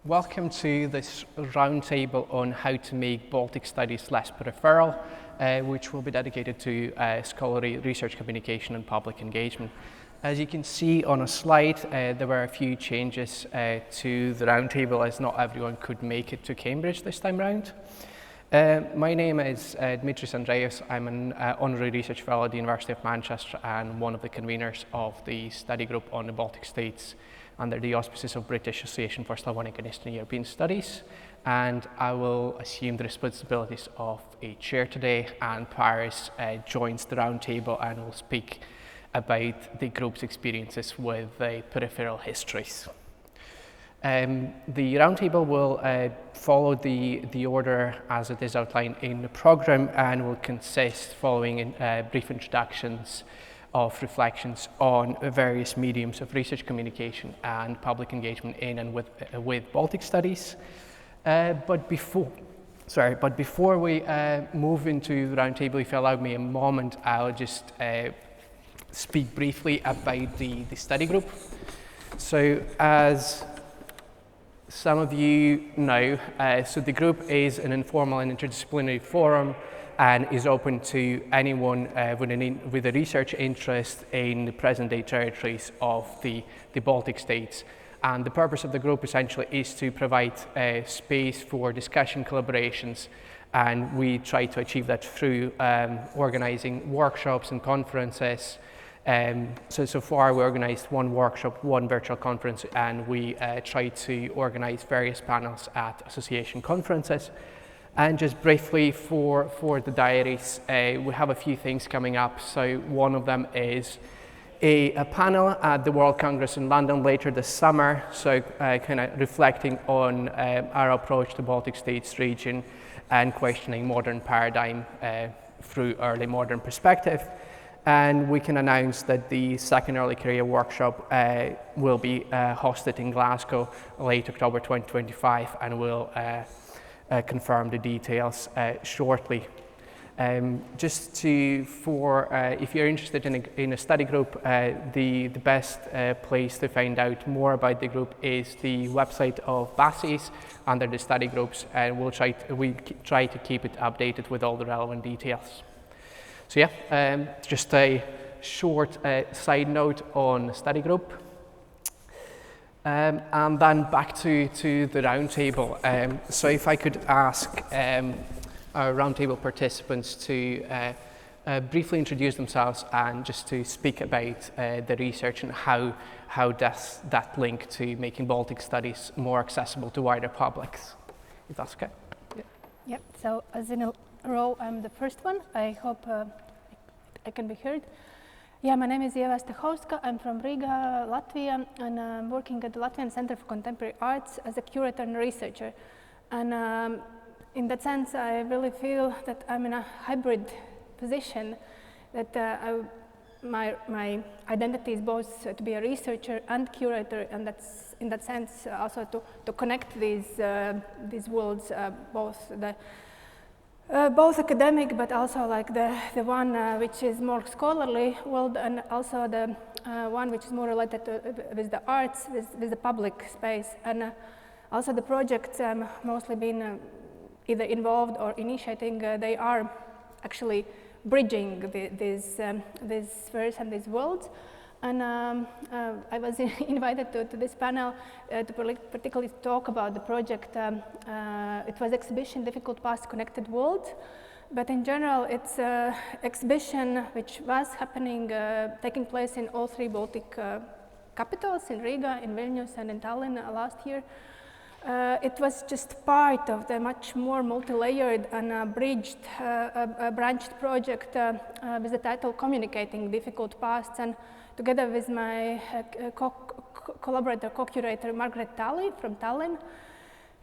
Welcome to this roundtable on how to make Baltic studies less peripheral, which will be dedicated to scholarly research communication and public engagement. As you can see on a slide, there were a few changes to the roundtable as not everyone could make it to Cambridge this time round. My name is Dmitrijs Andrejevs. I'm an honorary research fellow at the University of Manchester and one of the conveners of the study group on the Baltic states under the auspices of British Association for Slavonic and Eastern European Studies. And I will assume the responsibilities of a chair today, and Paris joins the roundtable and will speak about the group's experiences with peripheral histories. The roundtable will follow the order as it is outlined in the program and will consist following brief introductions of reflections on various mediums of research communication and public engagement in and with Baltic studies. But before we move into the roundtable, if you allow me a moment, I'll just speak briefly about the study group. So as some of you know, so the group is an informal and interdisciplinary forum and is open to anyone with a research interest in the present-day territories of the Baltic states. And the purpose of the group essentially is to provide space for discussion, collaborations, and we try to achieve that through organizing workshops and conferences. So far we organized one workshop, one virtual conference, and we try to organize various panels at association conferences. And just briefly for the diaries, we have a few things coming up. So one of them is a panel at the World Congress in London later this summer, so kind of reflecting on our approach to Baltic States region and questioning modern paradigm through early modern perspective. And we can announce that the second early career workshop will be hosted in Glasgow late October 2025, and we'll confirm the details shortly. If you're interested in a study group, the best place to find out more about the group is the website of BASIS under the study groups, and we try to keep it updated with all the relevant details. So yeah, just a short side note on the study group. And then back to the roundtable. So if I could ask our roundtable participants to briefly introduce themselves and just to speak about the research and how does that link to making Baltic studies more accessible to wider publics. If that's okay. Yeah. So as in a row, I'm the first one. I hope I can be heard. Yeah, my name is Ieva Astahovska. I'm from Riga, Latvia, and I'm working at the Latvian Center for Contemporary Arts as a curator and researcher. And in that sense, I really feel that I'm in a hybrid position, that my identity is both to be a researcher and curator, and that's in that sense also to connect these worlds, both academic, but also like the one which is more scholarly world, and also the one which is more related with the arts, with the public space. And also the projects mostly been either involved or initiating, they are actually bridging these spheres and these worlds. And I was invited to this panel to particularly talk about the project. It was exhibition Difficult Past Connected World, but in general it's an exhibition which was taking place in all three Baltic capitals, in Riga, in Vilnius and in Tallinn last year. It was just part of the much more multi-layered and branched project with the title Communicating Difficult Pasts. And together with my collaborator, co-curator Margaret Talley from Tallinn,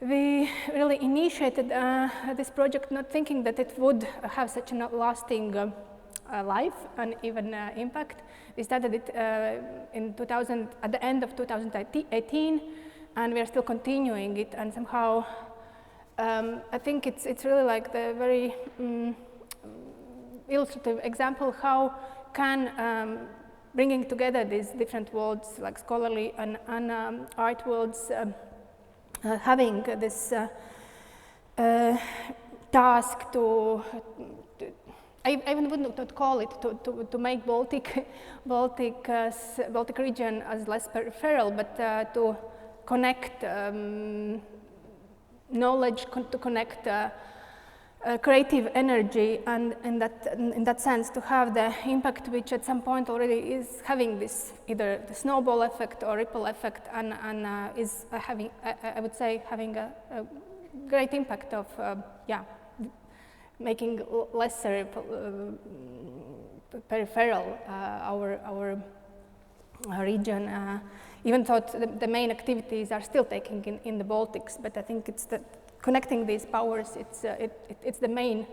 we really initiated this project not thinking that it would have such a lasting life and even impact. We started it at the end of 2018, and we are still continuing it. And somehow, I think it's really like the very illustrative example how can bringing together these different worlds, like scholarly and art worlds, having this task to I even would not call it to make Baltic region as less peripheral, but to connect knowledge, to connect creative energy, and in that sense to have the impact which at some point already is having this either the snowball effect or ripple effect, and is having I would say having a great impact of making lesser peripheral our region. Even though the main activities are still taking in the Baltics, but I think it's that connecting these powers, it's the main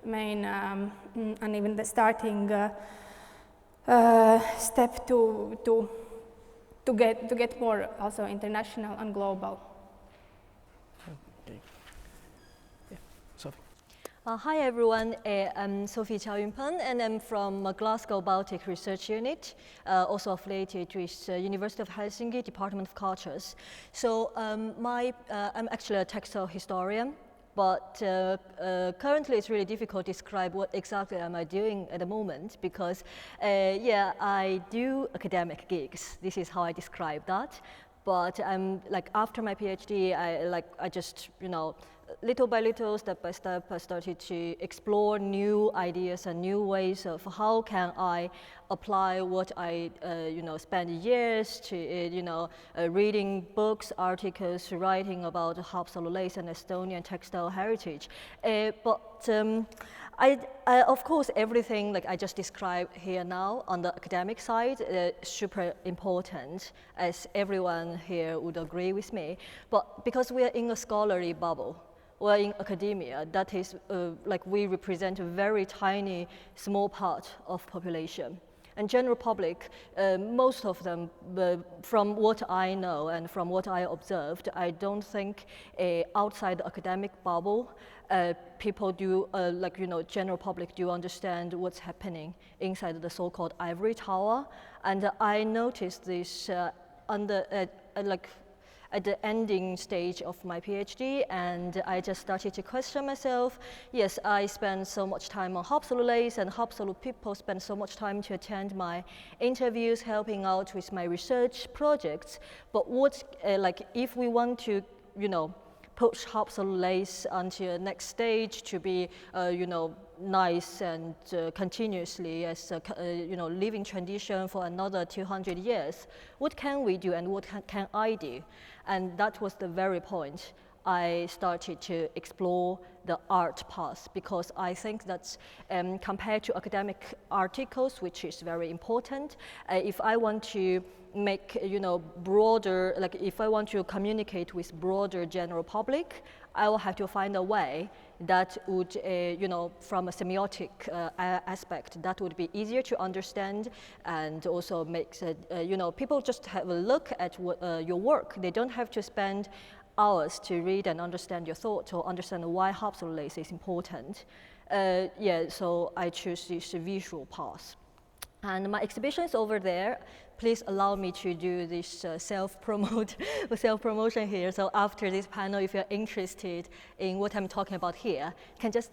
and even the starting step to get more also international and global. Okay. Yeah, Sophie. Hi everyone, I'm Sophie Qiaoyun Peng, and I'm from Glasgow Baltic Research Unit, also affiliated with University of Helsinki Department of Cultures. So I'm actually a textile historian, but currently it's really difficult to describe what exactly am I doing at the moment, because I do academic gigs. This is how I describe that. But I'm like, after my PhD, I just, you know, little by little, step by step, I started to explore new ideas and new ways of how can I apply what I, spend years to, reading books, articles, writing about Haapsalu and Estonian textile heritage. Of course, everything like I just described here now on the academic side is super important, as everyone here would agree with me. But because we are in a scholarly bubble, we're in academia, that is like we represent a very tiny, small part of population. And general public, most of them, from what I know and from what I observed, I don't think outside the academic bubble, people do, general public do understand what's happening inside the so-called ivory tower. And I noticed this at the ending stage of my PhD, and I just started to question myself. Yes, I spend so much time on Haapsalu, and Haapsalu people spend so much time to attend my interviews, helping out with my research projects. But what, if we want to, push Haapsalu onto the next stage to be, nice and continuously as a, living tradition for another 200 years, what can we do and what can I do? And that was the very point I started to explore the art path, because I think that compared to academic articles, which is very important, if I want to make, broader, if I want to communicate with broader general public, I will have to find a way that would, from a semiotic aspect, that would be easier to understand, and also makes, people just have a look at what, your work. They don't have to spend hours to read and understand your thoughts or understand why Haapsalu is important. So I choose this visual path. And my exhibition is over there. Please allow me to do this self-promotion here. So after this panel, if you're interested in what I'm talking about here, you can just,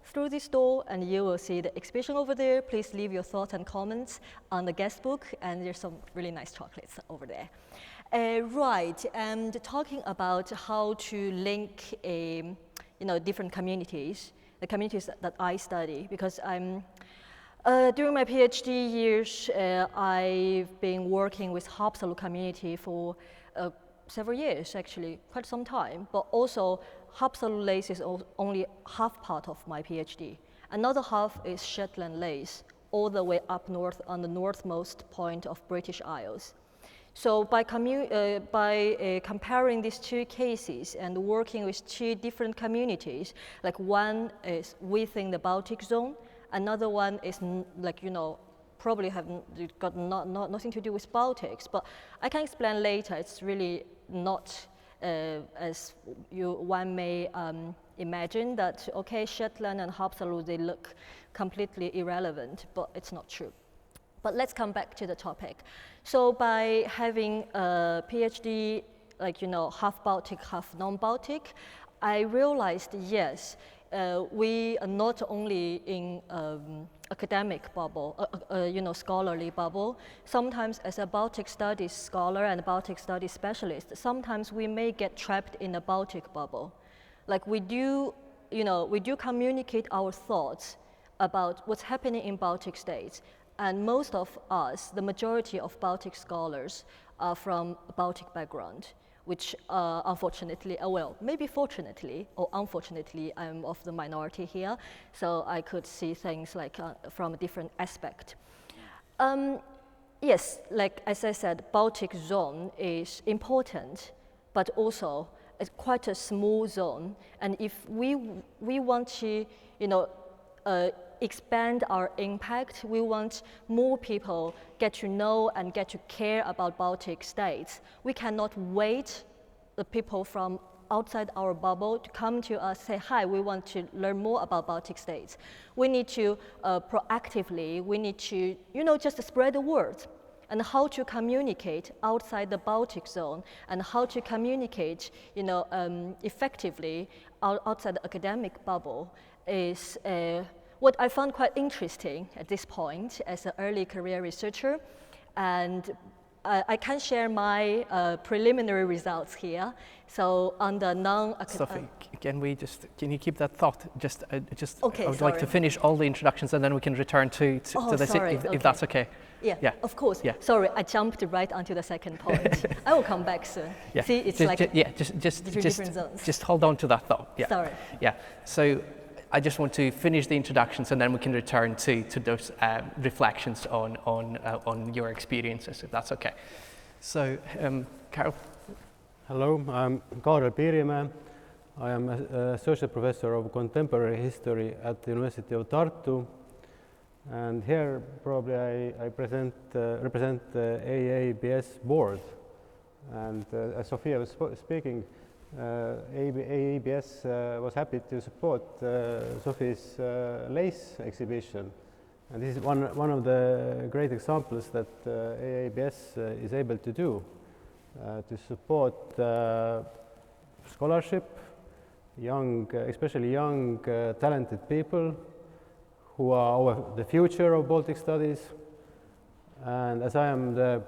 through this door and you will see the exhibition over there. Please leave your thoughts and comments on the guest book, and there's some really nice chocolates over there. Right, and talking about how to link, different communities, the communities that I study, because I'm, during my PhD years, I've been working with Haapsalu community for several years, actually, quite some time, but also Haapsalu lace is only half part of my PhD. Another half is Shetland lace, all the way up north on the northmost point of British Isles. So by comparing these two cases and working with two different communities, like one is within the Baltic zone, another one is probably have got nothing to do with Baltics, but I can explain later. It's really not as one may imagine that, okay, Shetland and Haapsalu, they look completely irrelevant, but it's not true. But let's come back to the topic. So by having a PhD like, you know, half Baltic, half non-Baltic, I realized, yes, we are not only in academic bubble, you know, scholarly bubble. Sometimes as a Baltic studies scholar and Baltic studies specialist, sometimes we may get trapped in a Baltic bubble. Like we do, you know, we do communicate our thoughts about what's happening in Baltic states. And most of us, the majority of Baltic scholars are from a Baltic background, which unfortunately, well, maybe fortunately or unfortunately, I'm of the minority here, so I could see things like from a different aspect. Yes, like as I said, Baltic zone is important, but also it's quite a small zone. And if we want to, you know, expand our impact, we want more people get to know and get to care about Baltic states. We cannot wait the people from outside our bubble to come to us, say, hi, we want to learn more about Baltic states. We need to proactively, we need to, you know, just spread the word and how to communicate outside the Baltic zone and how to communicate, you know, effectively outside the academic bubble is what I found quite interesting at this point as an early career researcher. And I can share my preliminary results here. So on the Sophie, can you keep that thought? Okay, I would like to finish all the introductions and then we can return to this, sorry, if that's okay. Yeah, of course. Yeah. Sorry, I jumped right onto the second point. I will come back soon. Yeah. See, it's different zones. Just hold on to that thought. Yeah. Sorry. Yeah. So I just want to finish the introductions and then we can return to those reflections on your experiences, if that's okay. So, Kaarel. Hello, I'm Kaarel Piirimäe. I am associate professor of contemporary history at the University of Tartu. And here probably I represent the AABS board. And as Sophia was speaking, AABS was happy to support Sophie's lace exhibition. And this is one of the great examples that AABS is able to do, to support scholarship, especially young talented people who are the future of Baltic studies. And as I am the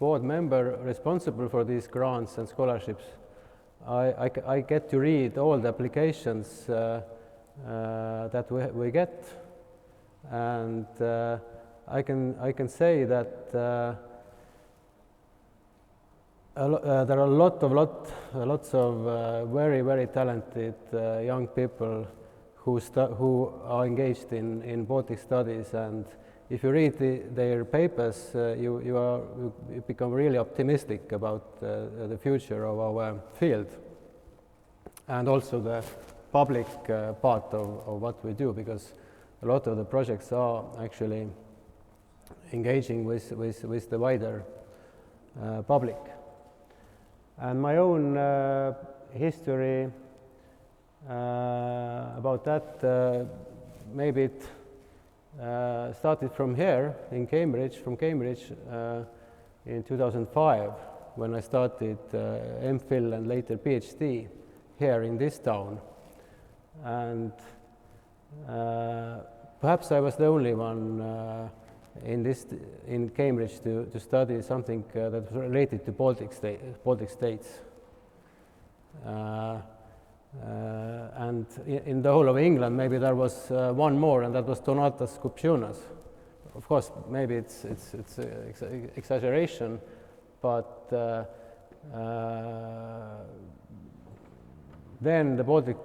board member responsible for these grants and scholarships, I get to read all the applications that we get, and I can say that there are lots of very talented young people who are engaged in Baltic studies, and if you read their papers, you become really optimistic about the future of our field, and also the public part of what we do, because a lot of the projects are actually engaging with the wider public. And my own history about that, maybe it started from here in Cambridge, in 2005, when I started MPhil and later PhD here in this town. And perhaps I was the only one in Cambridge to study something that was related to Baltic states. And in the whole of England, maybe there was one more, and that was Donatas Kupčiūnas. Of course, maybe it's exaggeration, but then the Baltic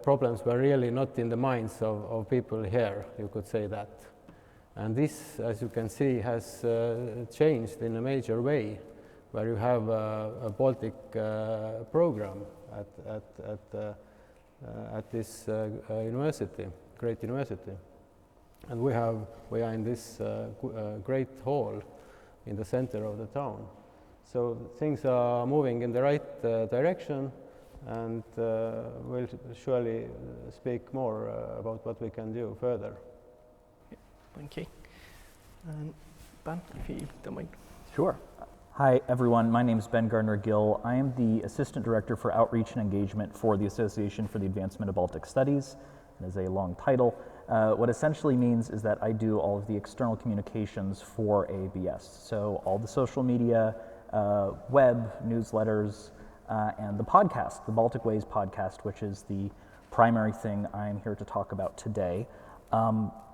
problems were really not in the minds of people here, you could say that. And this, as you can see, has changed in a major way, where you have a Baltic program at this university, great university. And we are in this great hall in the center of the town. So things are moving in the right direction, and we'll surely speak more about what we can do further. Thank you. Ben, if you don't mind. Sure. Hi everyone, my name is Ben Gardner-Gill. I am the Assistant Director for Outreach and Engagement for the Association for the Advancement of Baltic Studies. It is a long title. What essentially means is that I do all of the external communications for AABS. So all the social media, web, newsletters, and the podcast, the Baltic Ways podcast, which is the primary thing I'm here to talk about today.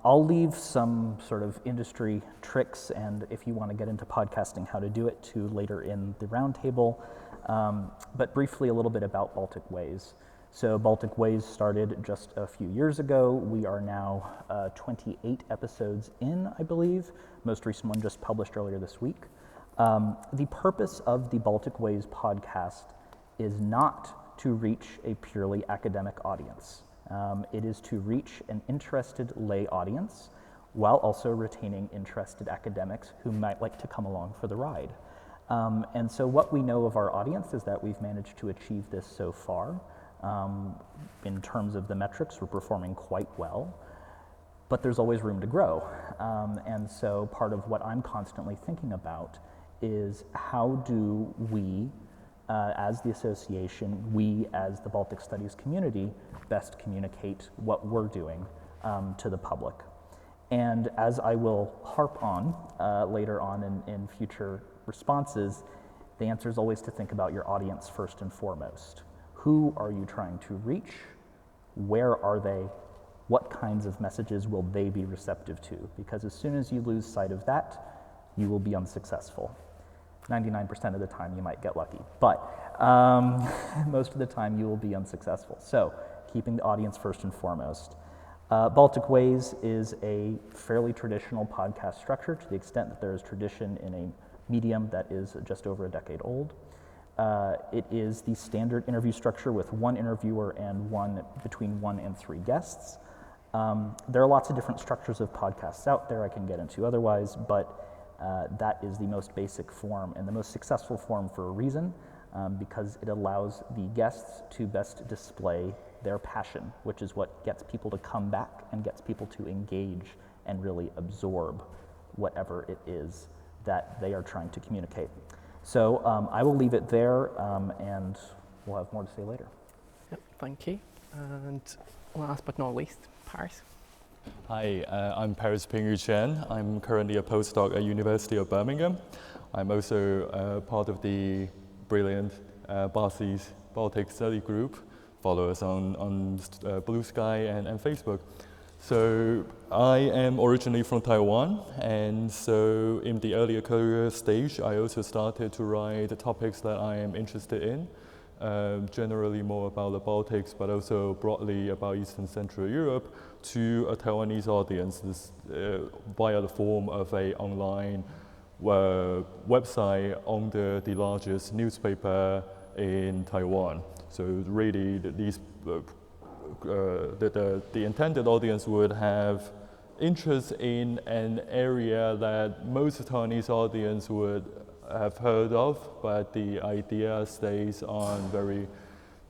I'll leave some sort of industry tricks, and if you want to get into podcasting, how to do it, to later in the roundtable. But briefly, a little bit about Baltic Ways. So Baltic Ways started just a few years ago. We are now 28 episodes in, I believe. Most recent one just published earlier this week. The purpose of the Baltic Ways podcast is not to reach a purely academic audience. It is to reach an interested lay audience while also retaining interested academics who might like to come along for the ride. And so what we know of our audience is that we've managed to achieve this so far. In terms of the metrics, we're performing quite well, but there's always room to grow. And so part of what I'm constantly thinking about is how do we, as the association, we as the Baltic Studies community, best communicate what we're doing to the public. And as I will harp on later on in future responses, the answer is always to think about your audience first and foremost. Who are you trying to reach? Where are they? What kinds of messages will they be receptive to? Because as soon as you lose sight of that, you will be unsuccessful. 99% of the time you might get lucky, but most of the time you will be unsuccessful. So keeping the audience first and foremost. Baltic Ways is a fairly traditional podcast structure to the extent that there is tradition in a medium that is just over a decade old. It is the standard interview structure with one interviewer and between 1 and 3 guests. There are lots of different structures of podcasts out there I can get into otherwise, but that is the most basic form and the most successful form for a reason, because it allows the guests to best display their passion, which is what gets people to come back and gets people to engage and really absorb whatever it is that they are trying to communicate. So I will leave it there, and we'll have more to say later. Yep, thank you. And last but not least, Paris. Hi, I'm Peng Chen. I'm currently a postdoc at University of Birmingham. I'm also part of the brilliant BASI's Baltic Study Group. Follow us on Blue Sky and Facebook. So I am originally from Taiwan, and so in the earlier career stage, I also started to write the topics that I am interested in, generally more about the Baltics, but also broadly about Eastern Central Europe to a Taiwanese audience via the form of an online website on the largest newspaper in Taiwan. So really, the intended audience would have interest in an area that most Taiwanese audience would have heard of, but the idea stays on very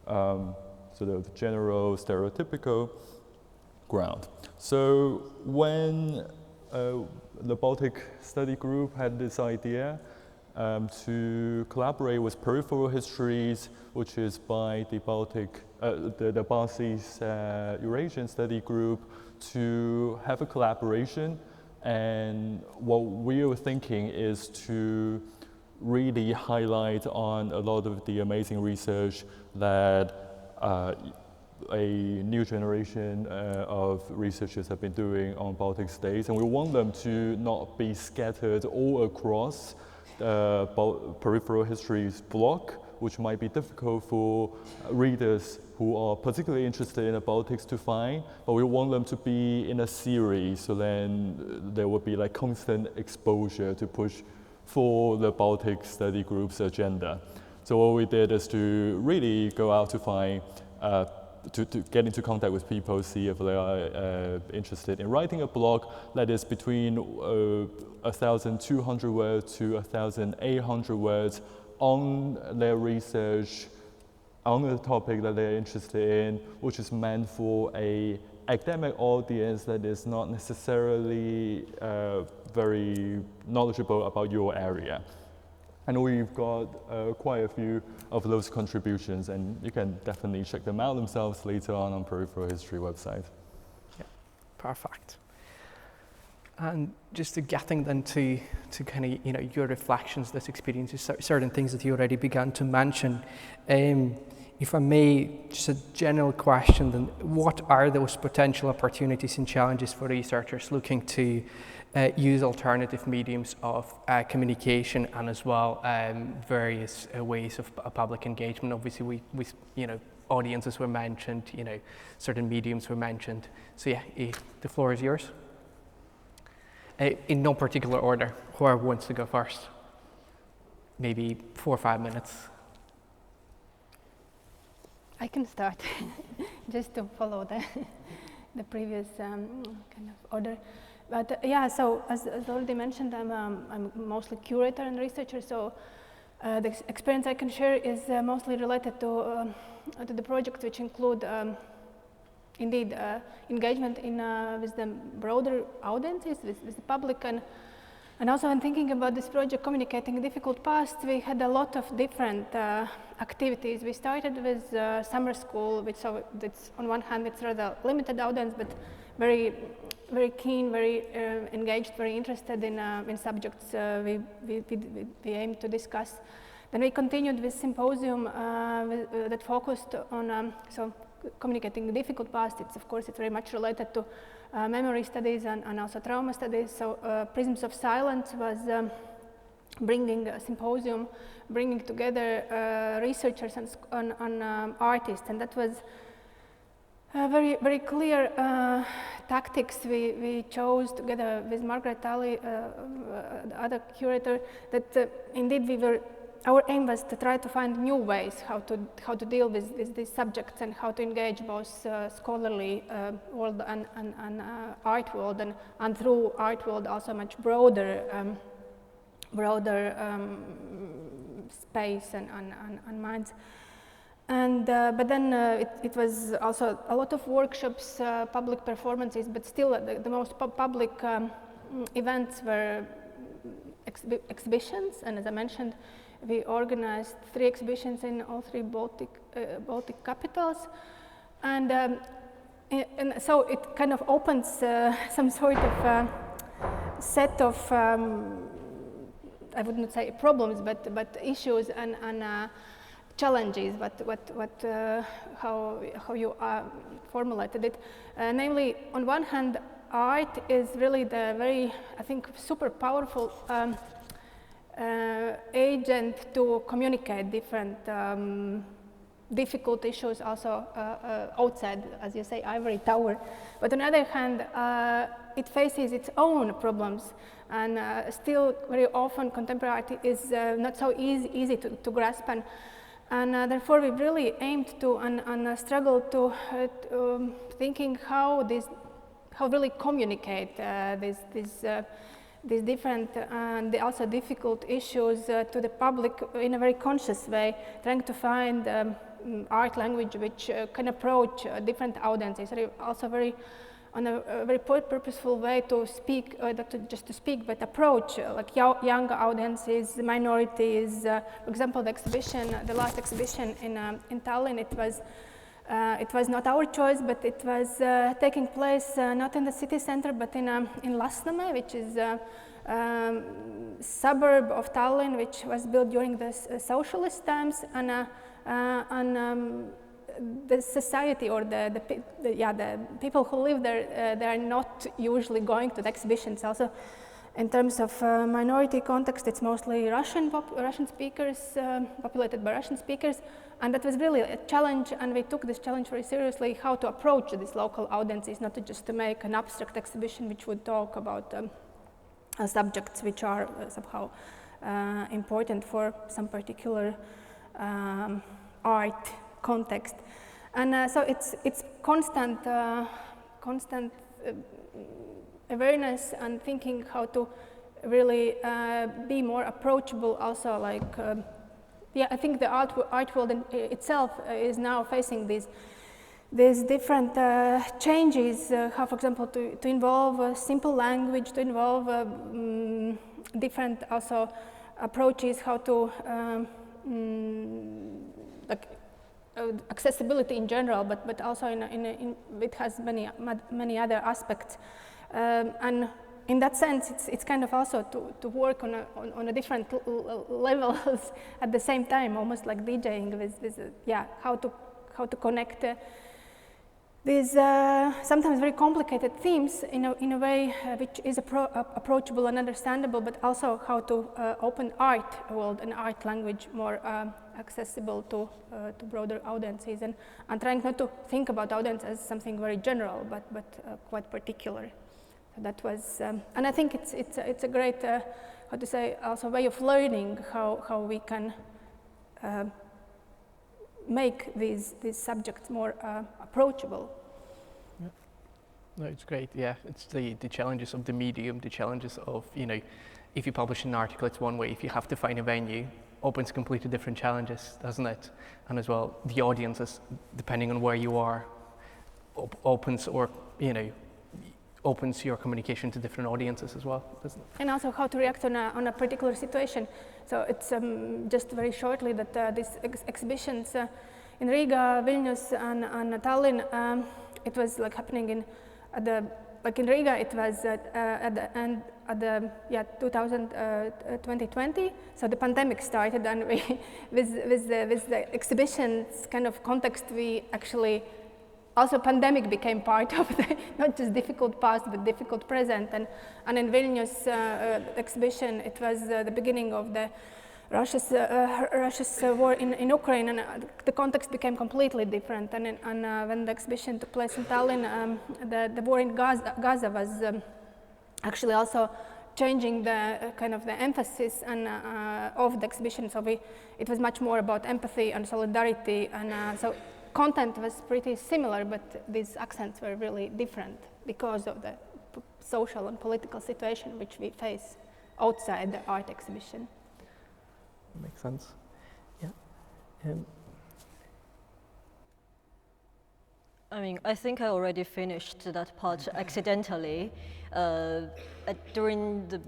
sort of general, stereotypical ground. So when the Baltic Study Group had this idea to collaborate with Peripheral Histories, which is by the the BASI's Eurasian Study Group, to have a collaboration. And what we were thinking is to really highlight on a lot of the amazing research that a new generation of researchers have been doing on Baltic states, and we want them to not be scattered all across Peripheral Histories block, which might be difficult for readers who are particularly interested in the Baltics to find, but we want them to be in a series, so then there would be like constant exposure to push for the Baltic Study Group's agenda. So what we did is to really go out to find, to get into contact with people, see if they are interested in writing a blog that is between 1,200 words to 1,800 words on their research, on the topic that they're interested in, which is meant for an academic audience that is not necessarily very knowledgeable about your area. And we've got quite a few of those contributions, and you can definitely check them out themselves later on Peripheral History website. Yeah, perfect. And just getting then to kind of, you know, your reflections, this experiences, certain things that you already began to mention. If I may, just a general question, then what are those potential opportunities and challenges for researchers looking to use alternative mediums of communication, and as well various ways of public engagement? Obviously, we you know, audiences were mentioned, you know, certain mediums were mentioned. So yeah, the floor is yours. In no particular order. Whoever wants to go first? Maybe 4 or 5 minutes. I can start, just to follow the previous kind of order. But yeah, so as already mentioned, I'm mostly curator and researcher, so the experience I can share is mostly related to the projects which include indeed engagement with the broader audiences, with the public, and also when thinking about this project, Communicating a Difficult Past, we had a lot of different activities. We started with summer school, which so it's on one hand it's rather limited audience, but very keen, very engaged, very interested in subjects we aim to discuss. Then we continued with symposium that focused on so Communicating a Difficult Past. It's of course it's very much related to memory studies and also trauma studies. So Prisms of Silence was bringing a symposium, bringing together researchers and artists, and that was very clear tactics we chose together with Margaret Tully, the other curator, that indeed our aim was to try to find new ways how to deal with these subjects and how to engage both scholarly world and art world, and through art world also much broader space and minds. And but then it was also a lot of workshops, public performances, but still the most public events were exhibitions, and as I mentioned, we organized 3 exhibitions in all 3 Baltic capitals, and so it kind of opens some sort of set of I would not say problems, but issues and challenges. How you formulated it, namely, on one hand, art is really the very, I think, super powerful agent to communicate different difficult issues also outside, as you say, ivory tower. But on the other hand, it faces its own problems, and still very often contemporary art is not so easy to grasp, and therefore we really aimed to and struggled to thinking how really communicate these different and also difficult issues to the public in a very conscious way, trying to find art language which can approach different audiences, also on a very purposeful way to speak, not just to speak, but approach like young audiences, minorities. For example, the last exhibition in Tallinn, it was not our choice, but it was taking place not in the city center, but in Lasnamäe, which is a suburb of Tallinn, which was built during the socialist times, and the society or the people who live there, they are not usually going to the exhibitions. Also, in terms of minority context, it's mostly Russian speakers, populated by Russian speakers, and that was really a challenge, and we took this challenge very seriously, how to approach these local audiences, not just to make an abstract exhibition which would talk about subjects which are somehow important for some particular art context. And so it's constant awareness and thinking how to really be more approachable. Also, like I think the art world itself is now facing these different changes. How, for example, to involve simple language, to involve different also approaches how to accessibility in general, but also it has many other aspects, and in that sense, it's kind of also to work on a different levels at the same time, almost like DJing with how to connect these sometimes very complicated themes in a way which is approachable and understandable, but also how to open art world and art language more accessible to broader audiences, and trying not to think about audience as something very general, but quite particular. So that was, and I think it's a great, how to say, also way of learning how we can make these subjects more approachable. Yeah. No, it's great. Yeah, it's the challenges of the medium, the challenges of, you know, if you publish an article, it's one way. If you have to find a venue, opens completely different challenges, doesn't it? And as well, the audiences, depending on where you are, opens, or, you know, opens your communication to different audiences as well, doesn't it? And also how to react on a particular situation. So it's just very shortly that these exhibitions in Riga, Vilnius, and Tallinn, it was like happening in Riga, it was at the end of the 2020. So the pandemic started, and we with the exhibitions kind of context, we actually. Also, pandemic became part of the not just difficult past, but difficult present. And in Vilnius exhibition, it was the beginning of the Russia's war in Ukraine, and the context became completely different. And when the exhibition took place in Tallinn, the war in Gaza was actually also changing the kind of the emphasis and of the exhibition. So it was much more about empathy and solidarity, and so. Content was pretty similar, but these accents were really different because of the social and political situation which we face outside the art exhibition. Makes sense. Yeah. I mean, I think I already finished that part accidentally during the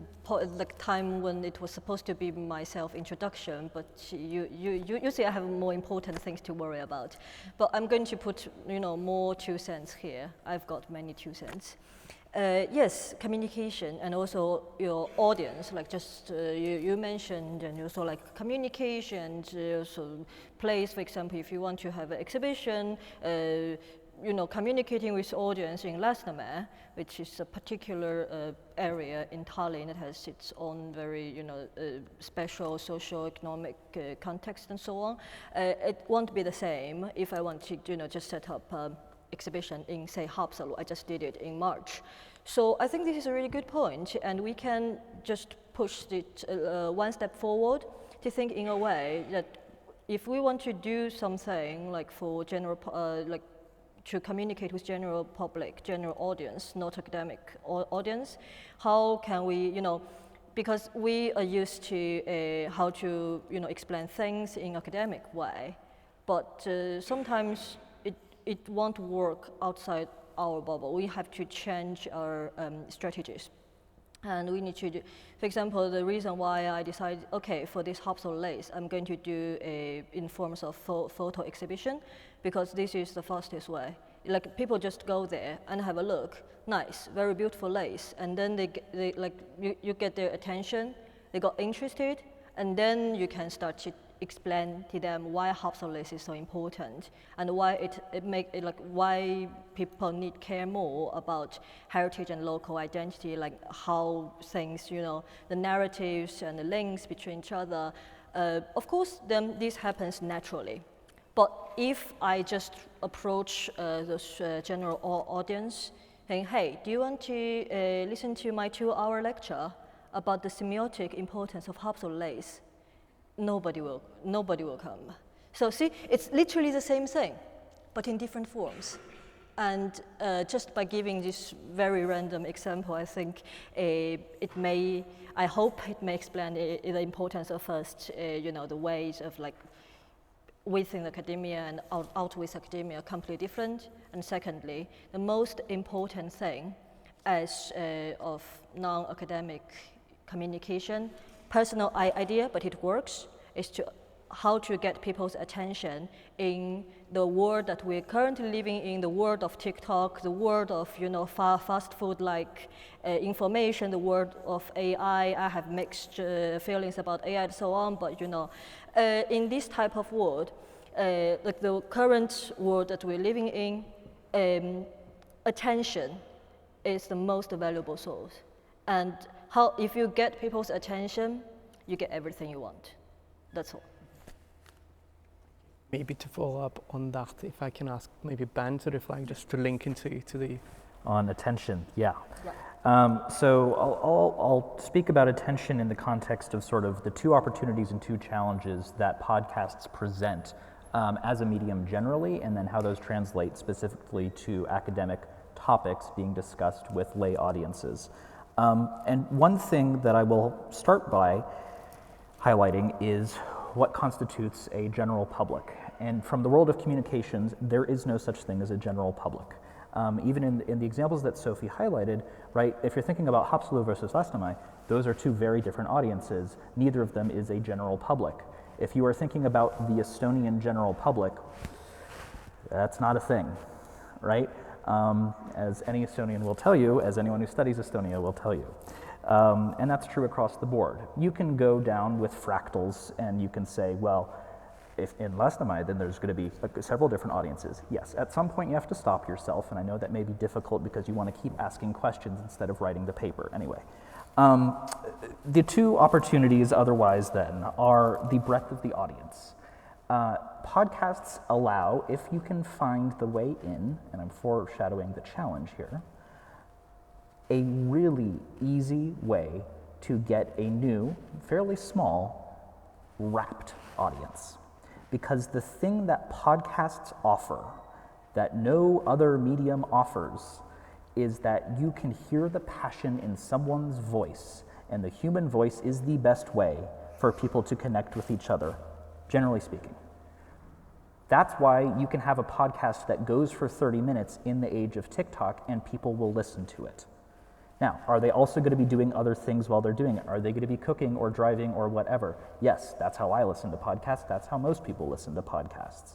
time when it was supposed to be my self-introduction, but you see I have more important things to worry about. But I'm going to put, you know, more 2 cents here. I've got many 2 cents. Yes, communication and also your audience, like just you mentioned, and also like communication, also place, for example, if you want to have an exhibition, you know, communicating with audience in Latvian, which is a particular area in Tallinn. It has its own very, you know, special socio-economic context and so on. It won't be the same if I want to, you know, just set up exhibition in, say, Haapsalu. I just did it in March. So I think this is a really good point, and we can just push it one step forward to think in a way that if we want to do something like for general, like to communicate with general public, general audience, not academic audience, how can we, you know, because we are used to how to, you know, explain things in academic way, but sometimes it won't work outside our bubble. We have to change our strategies. And we need to do, for example, the reason why I decided, okay, for this Haapsalu lace, I'm going to do in forms of photo exhibition, because this is the fastest way. Like, people just go there and have a look, nice, very beautiful lace, and then they like, you get their attention, they got interested, and then you can start to explain to them why Haapsalu lace is so important, and why why people need care more about heritage and local identity, like how things, you know, the narratives and the links between each other. Of course, then this happens naturally. But if I just approach the general audience saying, hey, do you want to listen to my 2-hour lecture about the semiotic importance of Haapsalu lace? Nobody will come. So see, it's literally the same thing, but in different forms. And just by giving this very random example, I think I hope it may explain the importance of first, you know, the ways of like within academia and out with academia are completely different. And secondly, the most important thing as of non-academic communication personal idea, but it works, is to how to get people's attention in the world that we're currently living in, the world of TikTok, the world of fast food like information, the world of AI. I have mixed feelings about AI and so on, but in this type of world, like the current world that we're living in, attention is the most valuable source. And if you get people's attention, you get everything you want. That's all. Maybe to follow up on that, if I can ask maybe Ben to reflect, just to link into the... On attention, yeah. So I'll speak about attention in the context of sort of the two opportunities and two challenges that podcasts present as a medium generally, and then how those translate specifically to academic topics being discussed with lay audiences. And one thing that I will start by highlighting is what constitutes a general public. And from the world of communications, there is no such thing as a general public. Even in the examples that Sophie highlighted, right, if you're thinking about Haapsalu versus Lasnamäe, those are two very different audiences. Neither of them is a general public. If you are thinking about the Estonian general public, that's not a thing, right? As any Estonian will tell you, as anyone who studies Estonia will tell you. And that's true across the board. You can go down with fractals and you can say, well, if in Lasnamäe, then there's going to be several different audiences. Yes, at some point you have to stop yourself, and I know that may be difficult because you want to keep asking questions instead of writing the paper. Anyway, the two opportunities otherwise then are the breadth of the audience. Podcasts allow, if you can find the way in, and I'm foreshadowing the challenge here, a really easy way to get a new, fairly small, wrapped audience. Because the thing that podcasts offer that no other medium offers is that you can hear the passion in someone's voice, and the human voice is the best way for people to connect with each other, generally speaking. That's why you can have a podcast that goes for 30 minutes in the age of TikTok and people will listen to it. Now, are they also going to be doing other things while they're doing it? Are they going to be cooking or driving or whatever? Yes, that's how I listen to podcasts. That's how most people listen to podcasts.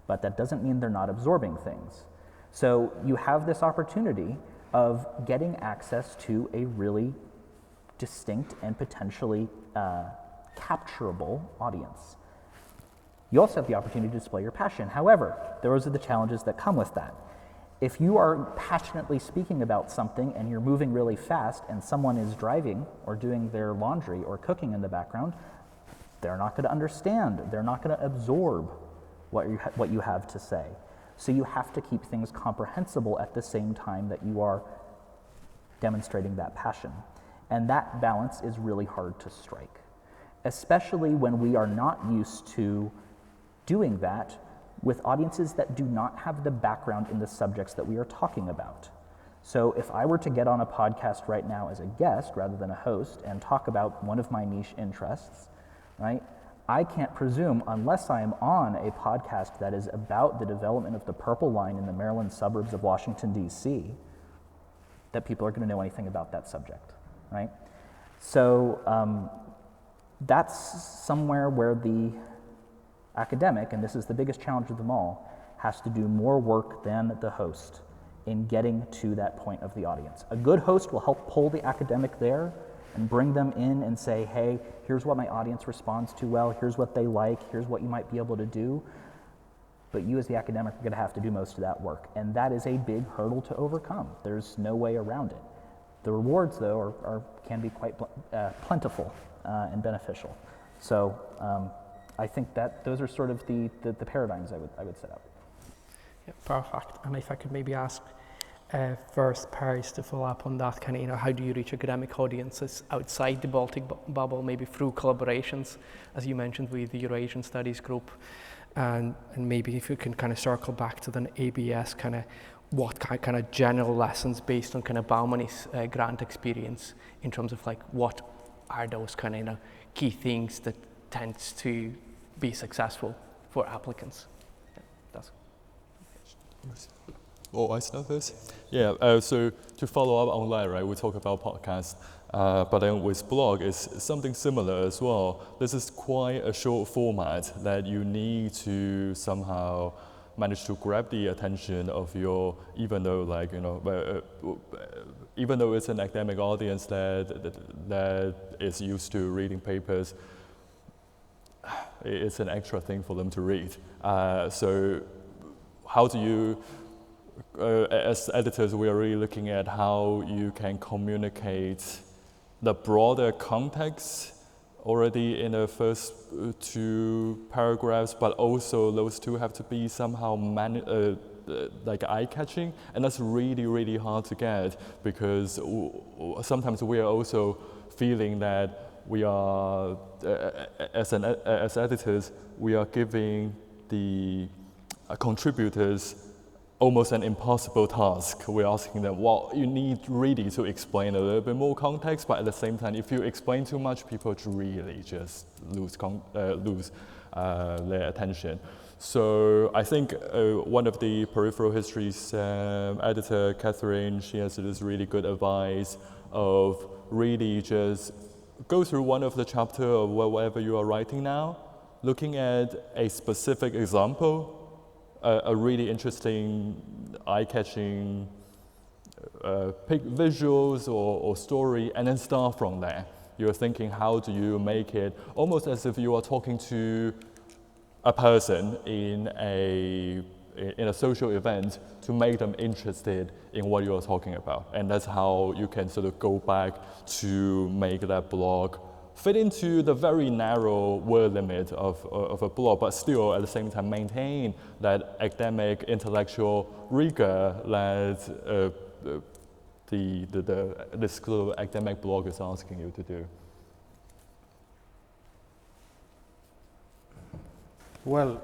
But that doesn't mean they're not absorbing things. So you have this opportunity of getting access to a really distinct and potentially capturable audience. You also have the opportunity to display your passion. However, those are the challenges that come with that. If you are passionately speaking about something and you're moving really fast and someone is driving or doing their laundry or cooking in the background, they're not going to understand. They're not going to absorb what you have to say. So you have to keep things comprehensible at the same time that you are demonstrating that passion. And that balance is really hard to strike, especially when we are not used to doing that with audiences that do not have the background in the subjects that we are talking about. So if I were to get on a podcast right now as a guest rather than a host and talk about one of my niche interests, right, I can't presume, unless I am on a podcast that is about the development of the Purple Line in the Maryland suburbs of Washington, D.C., that people are going to know anything about that subject, right? So that's somewhere where the academic, and this is the biggest challenge of them all, has to do more work than the host in getting to that point of the audience. A good host will help pull the academic there and bring them in and say, hey, here's what my audience responds to well, here's what they like, here's what you might be able to do. But you as the academic are going to have to do most of that work. And that is a big hurdle to overcome. There's no way around it. The rewards, though, can be quite plentiful and beneficial. So I think that those are sort of the paradigms I would set up. Yeah, perfect. And if I could maybe ask first Paris to follow up on that, kind of, how do you reach academic audiences outside the Baltic bubble, maybe through collaborations, as you mentioned, with the Eurasian Studies Group, and maybe if you can kind of circle back to the AABS, kind of what kind of general lessons based on kind of Baumann's grant experience in terms of like what are those kind of key things that tends to be successful for applicants. Yeah, that's. Oh, I start first? Yeah, so to follow up on that, right, we talk about podcasts. But then with blog, it's something similar as well. This is quite a short format that you need to somehow manage to grab the attention of your, even though like, you know, even though it's an academic audience that is used to reading papers, it's an extra thing for them to read. So how do you, as editors, we are really looking at how you can communicate the broader context already in the first 2 paragraphs, but also those 2 have to be somehow like eye-catching, and that's really, really hard to get, because sometimes we are also feeling that we are, as editors, we are giving the contributors almost an impossible task. We're asking them, well, you need really to explain a little bit more context, but at the same time, if you explain too much, people really just lose their attention. So I think one of the Peripheral Histories editor, Catherine, she has this really good advice of really just go through one of the chapter of whatever you are writing now, looking at a specific example, a really interesting, eye-catching visuals or story, and then start from there. You're thinking, how do you make it almost as if you are talking to a person in a social event to make them interested in what you are talking about. And that's how you can sort of go back to make that blog fit into the very narrow word limit of a blog, but still at the same time maintain that academic, intellectual rigor that this sort of academic blog is asking you to do. Well,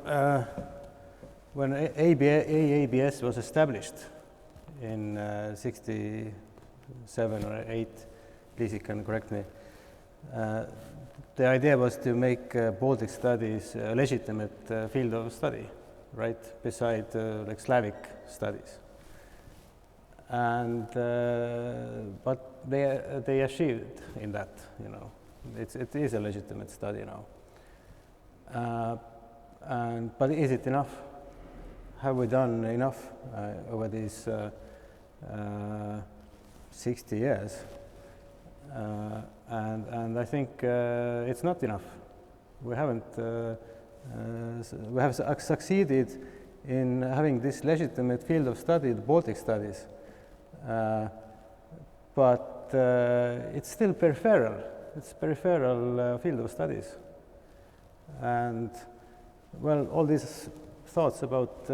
when AABS was established in 67 or 8, please you can correct me, the idea was to make Baltic studies a legitimate field of study, right, beside like Slavic studies. And but they achieved in that, you know, it is a legitimate study now. But is it enough? Have we done enough over these 60 years? And I think it's not enough. We haven't. We have succeeded in having this legitimate field of study, the Baltic studies, but it's still peripheral. It's peripheral field of studies, and well, all these thoughts about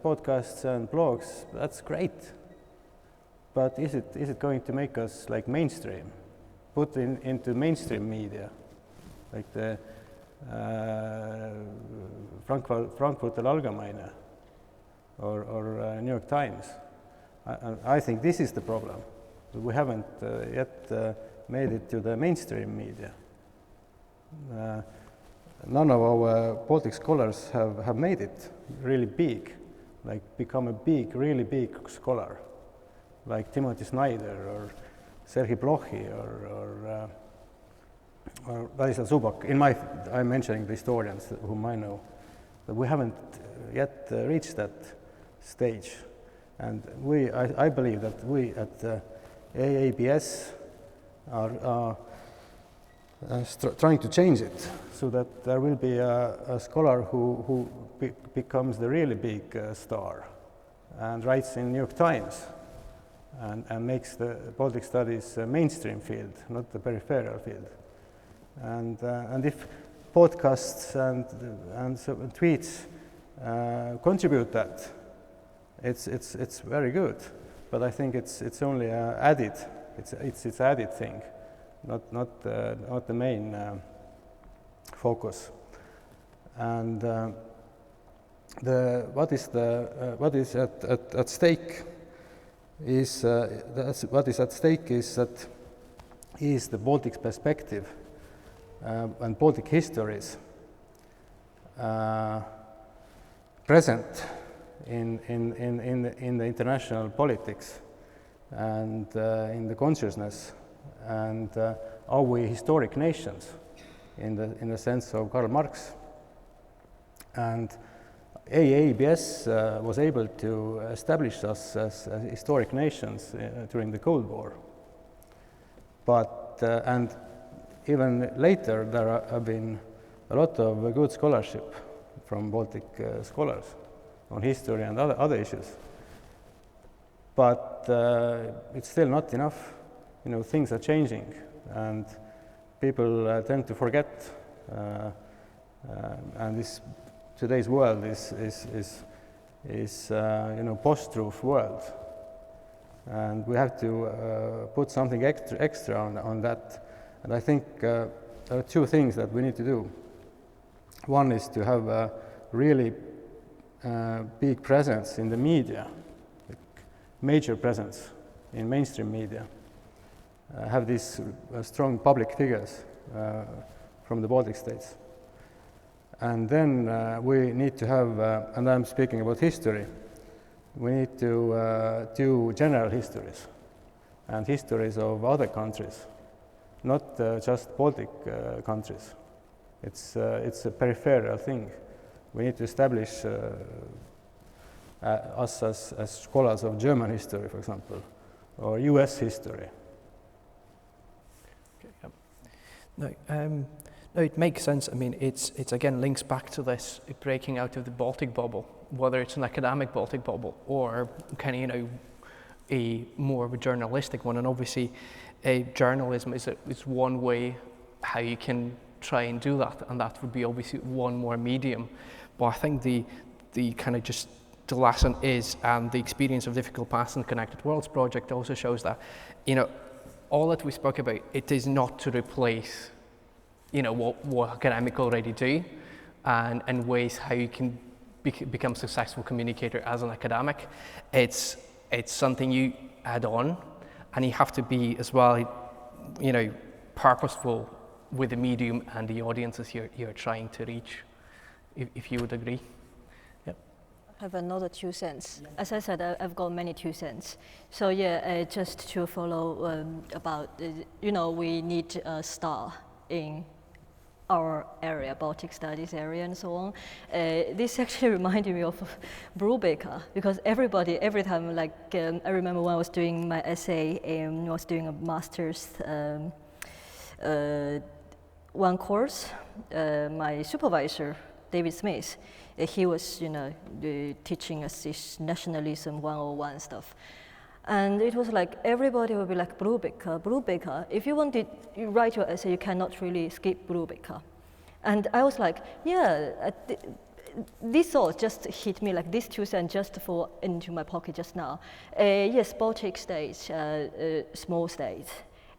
podcasts and blogs, that's great. But is it going to make us like mainstream, put into mainstream media, like the Frankfurter Allgemeine or New York Times? I think this is the problem. We haven't yet made it to the mainstream media. None of our Baltic scholars have made it really big, like become a big, really big scholar, like Timothy Snyder or Sergei Blochy or Ladislav Zubak. I'm mentioning the historians whom I know, but we haven't yet reached that stage. And I believe that we at AABS are trying to change it so that there will be a scholar who becomes the really big star and writes in New York Times and makes the Baltic studies a mainstream field, not the peripheral field. And if podcasts and tweets contribute that, it's very good. But I think it's only added. It's added thing. Not the main focus. And what is at stake is the Baltic perspective and Baltic histories present in the international politics and in the consciousness and are we historic nations in the sense of Karl Marx? And AABS was able to establish us as historic nations during the Cold War. But, and even later, there have been a lot of good scholarship from Baltic scholars on history and other issues. But it's still not enough. You know, things are changing, and people tend to forget. And today's world is you know, post-truth world, and we have to put something extra on that. And I think there are two things that we need to do. One is to have a really big presence in the media, like major presence in mainstream media. Have these strong public figures from the Baltic states. And then we need to have, and I'm speaking about history, we need to do general histories and histories of other countries, not just Baltic countries. It's a peripheral thing. We need to establish us as scholars of German history, for example, or US history. Okay, no, it makes sense. I mean, it's again links back to this breaking out of the Baltic bubble, whether it's an academic Baltic bubble or kind of, you know, a more of a journalistic one. And obviously, journalism is one way how you can try and do that, and that would be obviously one more medium. But I think the kind of just the lesson is, and the experience of Difficult Past and Connected Worlds project also shows that, you know, all that we spoke about, it is not to replace, you know, what academics already do, and ways how you can become a successful communicator as an academic. It's something you add on, and you have to be as well, you know, purposeful with the medium and the audiences you're trying to reach, if you would agree. I have another 2 cents. As I said, I've got many 2 cents. So yeah, just to follow about, you know, we need a star in our area, Baltic Studies area and so on. This actually reminded me of Brubaker, because everybody, every time, like, I remember when I was doing my essay and I was doing a master's one course, my supervisor, David Smith, he was, you know, teaching us this nationalism 101 stuff. And it was like, everybody would be like, Brubaker. If you want to write your essay, you cannot really skip Brubaker. And I was like, yeah, this thought just hit me, like these 2 cents just fall into my pocket just now. Yes, Baltic states, small states.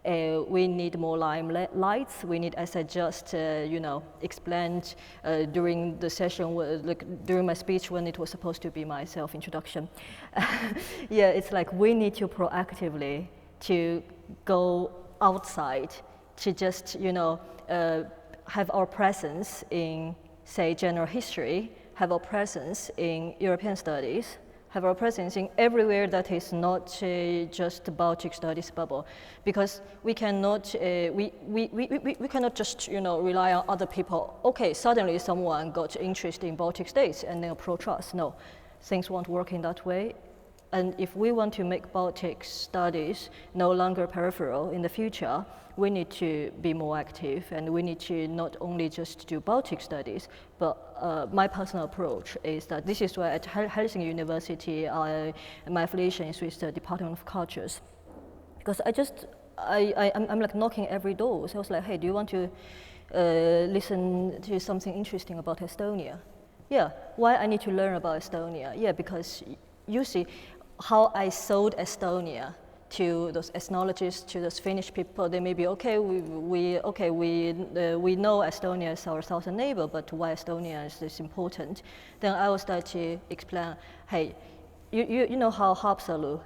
We need more limelights. We need, as I just, you know, explained during the session, like during my speech when it was supposed to be my self-introduction. Yeah, it's like we need to proactively to go outside to just, you know, have our presence in, say, general history, have our presence in European studies, have our presence in everywhere that is not just the Baltic studies bubble, because we cannot we cannot just, you know, rely on other people. Okay, suddenly someone got interested in Baltic states and then approach us. No, things won't work in that way. And if we want to make Baltic studies no longer peripheral in the future, we need to be more active, and we need to not only just do Baltic studies, but my personal approach is that this is why at Helsinki University, my affiliation is with the Department of Cultures. Because I'm like knocking every door. So I was like, hey, do you want to listen to something interesting about Estonia? Yeah, why I need to learn about Estonia? Yeah, because you see how I sold Estonia to those ethnologists, to those Finnish people. They may be, okay, we know Estonia is our southern neighbor, but why Estonia is this important? Then I will start to explain, hey, you know how Haapsalu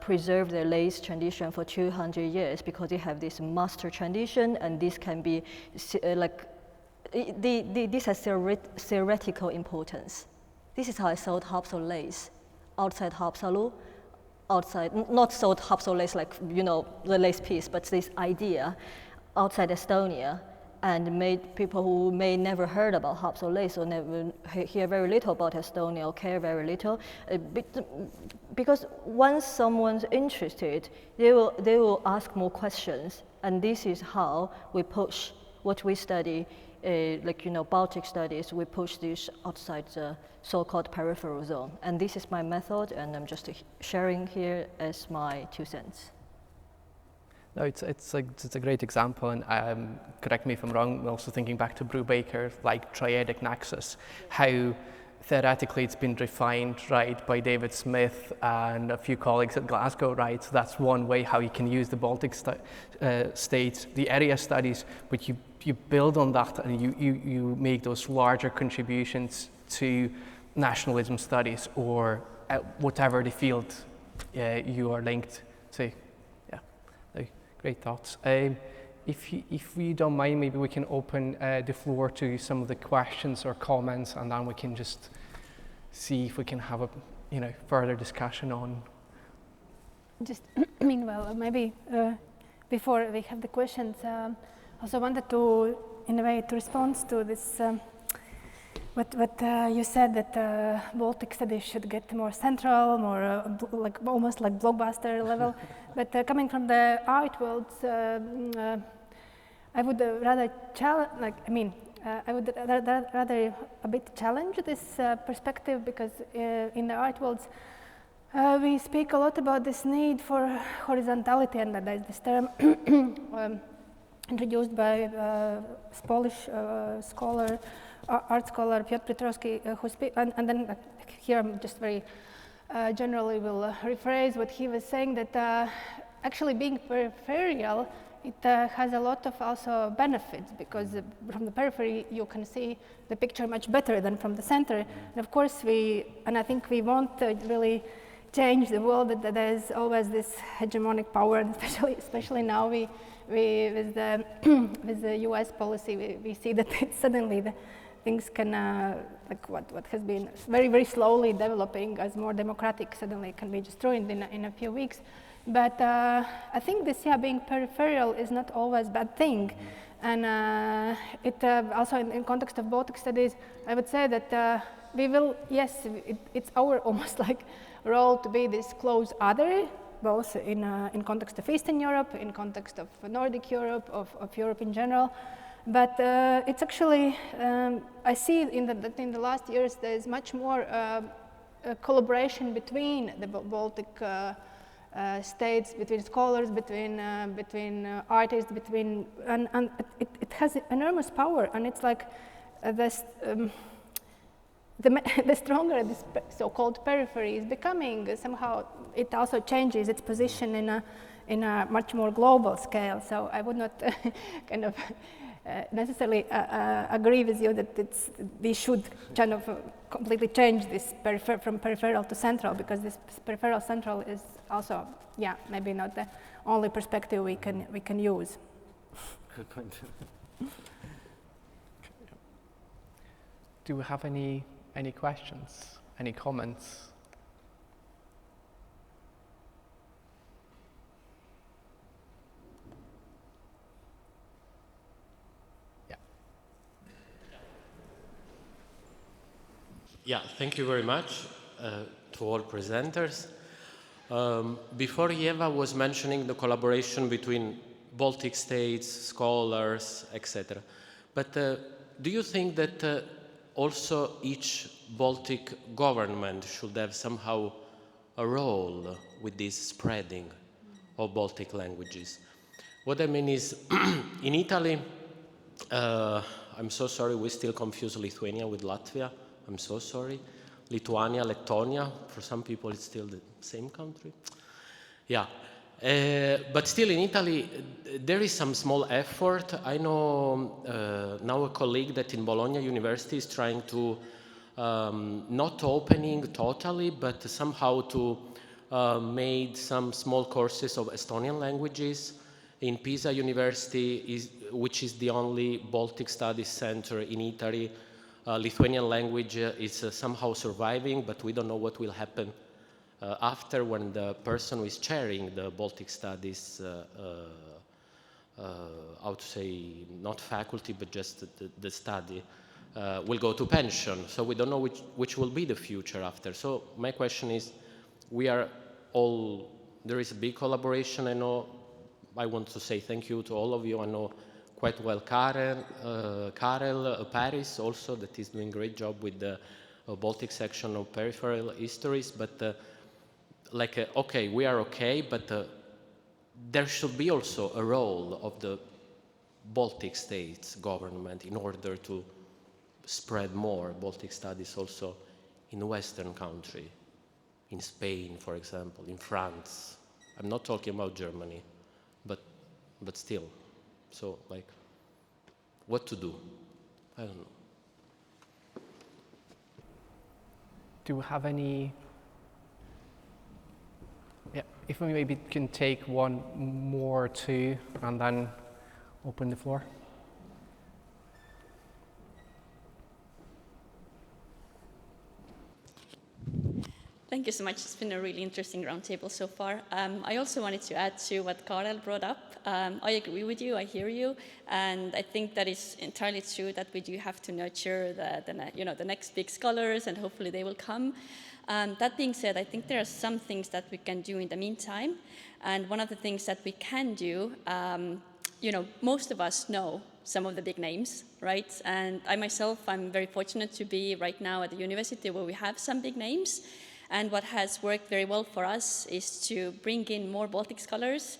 preserved their lace tradition for 200 years because they have this master tradition, and this can be this has theoretical importance. This is how I sold Haapsalu lace. Outside Haapsalu, outside, not sold hopsol lace like, you know, the lace piece, but this idea outside Estonia, and made people who may never heard about hopsol lace or never hear very little about Estonia or care very little, because once someone's interested, they will ask more questions, and this is how we push what we study, like, you know, Baltic studies, we push this outside the so-called peripheral zone. And this is my method, and I'm just sharing here as my 2 cents. No, it's a great example, and correct me if I'm wrong, I'm also thinking back to Brubaker, like triadic nexus, how theoretically it's been refined, right, by David Smith and a few colleagues at Glasgow, right, so that's one way how you can use the Baltic states, the area studies, but you build on that and you make those larger contributions to nationalism studies or whatever the field you are linked to. Great thoughts. If you don't mind, maybe we can open the floor to some of the questions or comments, and then we can just see if we can have a further discussion on. Just meanwhile, maybe before we have the questions, also wanted to, in a way, to respond to this. What you said that Baltic studies should get more central, more like almost like blockbuster level. But coming from the art world, I would rather I would rather a bit challenge this perspective, because in the art worlds we speak a lot about this need for horizontality, and that is this term introduced by Polish scholar. Art scholar Piotr Piotrowski, and then here I'm just very generally will rephrase what he was saying, that actually being peripheral, it has a lot of also benefits, because from the periphery you can see the picture much better than from the center. And of course I think we want to really change the world, that there is always this hegemonic power, and especially now we with the US policy, we see that suddenly things can, like what has been very, very slowly developing as more democratic, suddenly can be destroyed in a few weeks. But I think this, being peripheral is not always a bad thing. And it also in context of Baltic studies, I would say that we will, yes, it's our almost like role to be this close other, both in context of Eastern Europe, in context of Nordic Europe, of Europe in general. But it's actually, I see that in the last years there's much more collaboration between the Baltic states, between scholars, between artists, and it has enormous power, and it's like the stronger this so-called periphery is becoming, somehow it also changes its position in a much more global scale. So I would not kind of necessarily agree with you that we should kind of completely change this from peripheral to central, because this peripheral central is also, maybe not the only perspective we can use. Good point. Do we have any questions, any comments? Yeah, thank you very much to all presenters. Before Ieva was mentioning the collaboration between Baltic states, scholars, etc. But do you think that also each Baltic government should have somehow a role with this spreading of Baltic languages? What I mean is, in Italy, I'm so sorry, we still confuse Lithuania with Latvia. I'm so sorry. Lithuania, Lettonia, for some people it's still the same country. Yeah, but still in Italy there is some small effort. I know now a colleague that in Bologna University is trying to, not opening totally, but somehow to made some small courses of Estonian languages. In Pisa University, which is the only Baltic Studies center in Italy, Lithuanian language is somehow surviving, but we don't know what will happen after, when the person who is chairing the Baltic studies, how to say, not faculty, but just the study, will go to pension. So we don't know which will be the future after. So my question is, we are all, there is a big collaboration. I know, I want to say thank you to all of you. I know quite well Kaarel, Paris also, that is doing a great job with the Baltic section of Peripheral Histories, but okay, we are okay, but there should be also a role of the Baltic states government in order to spread more Baltic studies also in Western country, in Spain, for example, in France. I'm not talking about Germany, but still. So, like, what to do? I don't know. Do we have any? Yeah, if we maybe can take one more or two and then open the floor. Thank you so much. It's been a really interesting roundtable so far. I also wanted to add to what Kaarel brought up. I agree with you, I hear you, and I think that is entirely true that we do have to nurture the next big scholars, and hopefully they will come. That being said, I think there are some things that we can do in the meantime, and one of the things that we can do, most of us know some of the big names, right? And I myself, I'm very fortunate to be right now at the university where we have some big names. And what has worked very well for us is to bring in more Baltic scholars,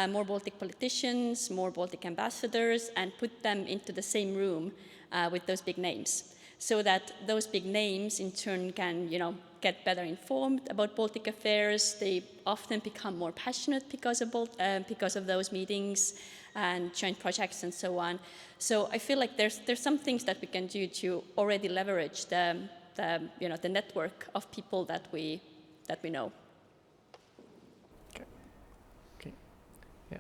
more Baltic politicians, more Baltic ambassadors, and put them into the same room with those big names, so that those big names in turn can, get better informed about Baltic affairs. They often become more passionate because of those meetings and joint projects and so on. So I feel like there's some things that we can do to already leverage the network of people that we know. Okay. Yeah.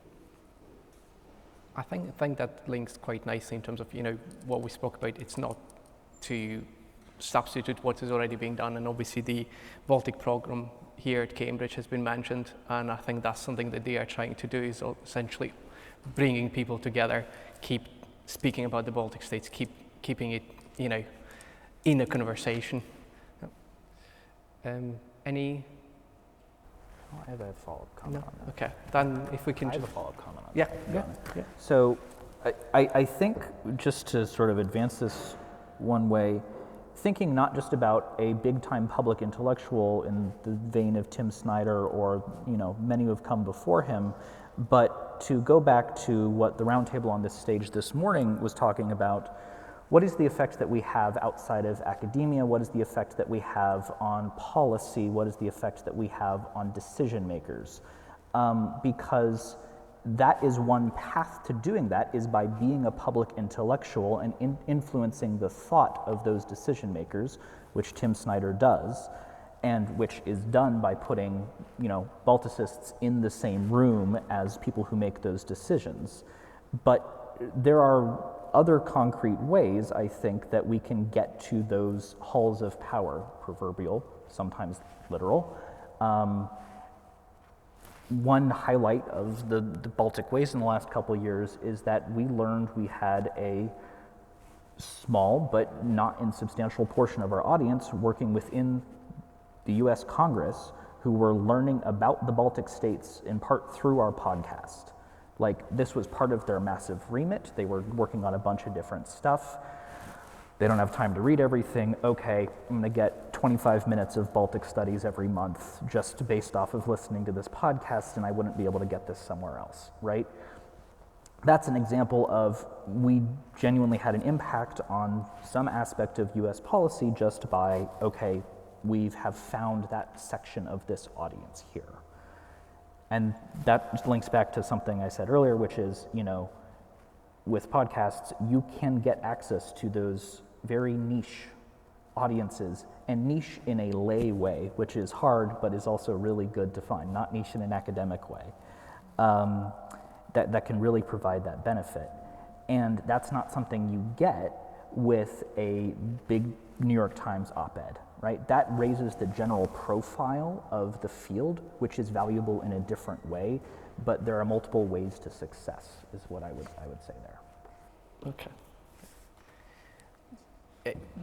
I think that links quite nicely in terms of what we spoke about. It's not to substitute what is already being done, and obviously the Baltic program here at Cambridge has been mentioned, and I think that's something that they are trying to do, is essentially bringing people together, keep speaking about the Baltic states, keeping it in a conversation. Any? I have a follow-up comment on that. Okay, then if we can I have a follow-up comment on yeah, that. Yeah. So I think, just to sort of advance this one way, thinking not just about a big-time public intellectual in the vein of Tim Snyder or many who have come before him, but to go back to what the roundtable on this stage this morning was talking about. What is the effect that we have outside of academia? What is the effect that we have on policy? What is the effect that we have on decision makers? Because that is one path to doing that, is by being a public intellectual and influencing the thought of those decision makers, which Tim Snyder does, and which is done by putting Balticists in the same room as people who make those decisions. But there are other concrete ways, I think, that we can get to those halls of power, proverbial, sometimes literal. One highlight of the Baltic ways in the last couple of years is that we learned we had a small but not insubstantial portion of our audience working within the US Congress who were learning about the Baltic states in part through our podcast. Like, this was part of their massive remit. They were working on a bunch of different stuff. They don't have time to read everything. Okay, I'm gonna get 25 minutes of Baltic studies every month just based off of listening to this podcast, and I wouldn't be able to get this somewhere else, right? That's an example of we genuinely had an impact on some aspect of US policy just by, okay, we have found that section of this audience here. And that links back to something I said earlier, which is, with podcasts, you can get access to those very niche audiences, and niche in a lay way, which is hard, but is also really good to find, not niche in an academic way, that can really provide that benefit. And that's not something you get with a big New York Times op-ed, right? That raises the general profile of the field, which is valuable in a different way, but there are multiple ways to success, is what I would say there. Okay.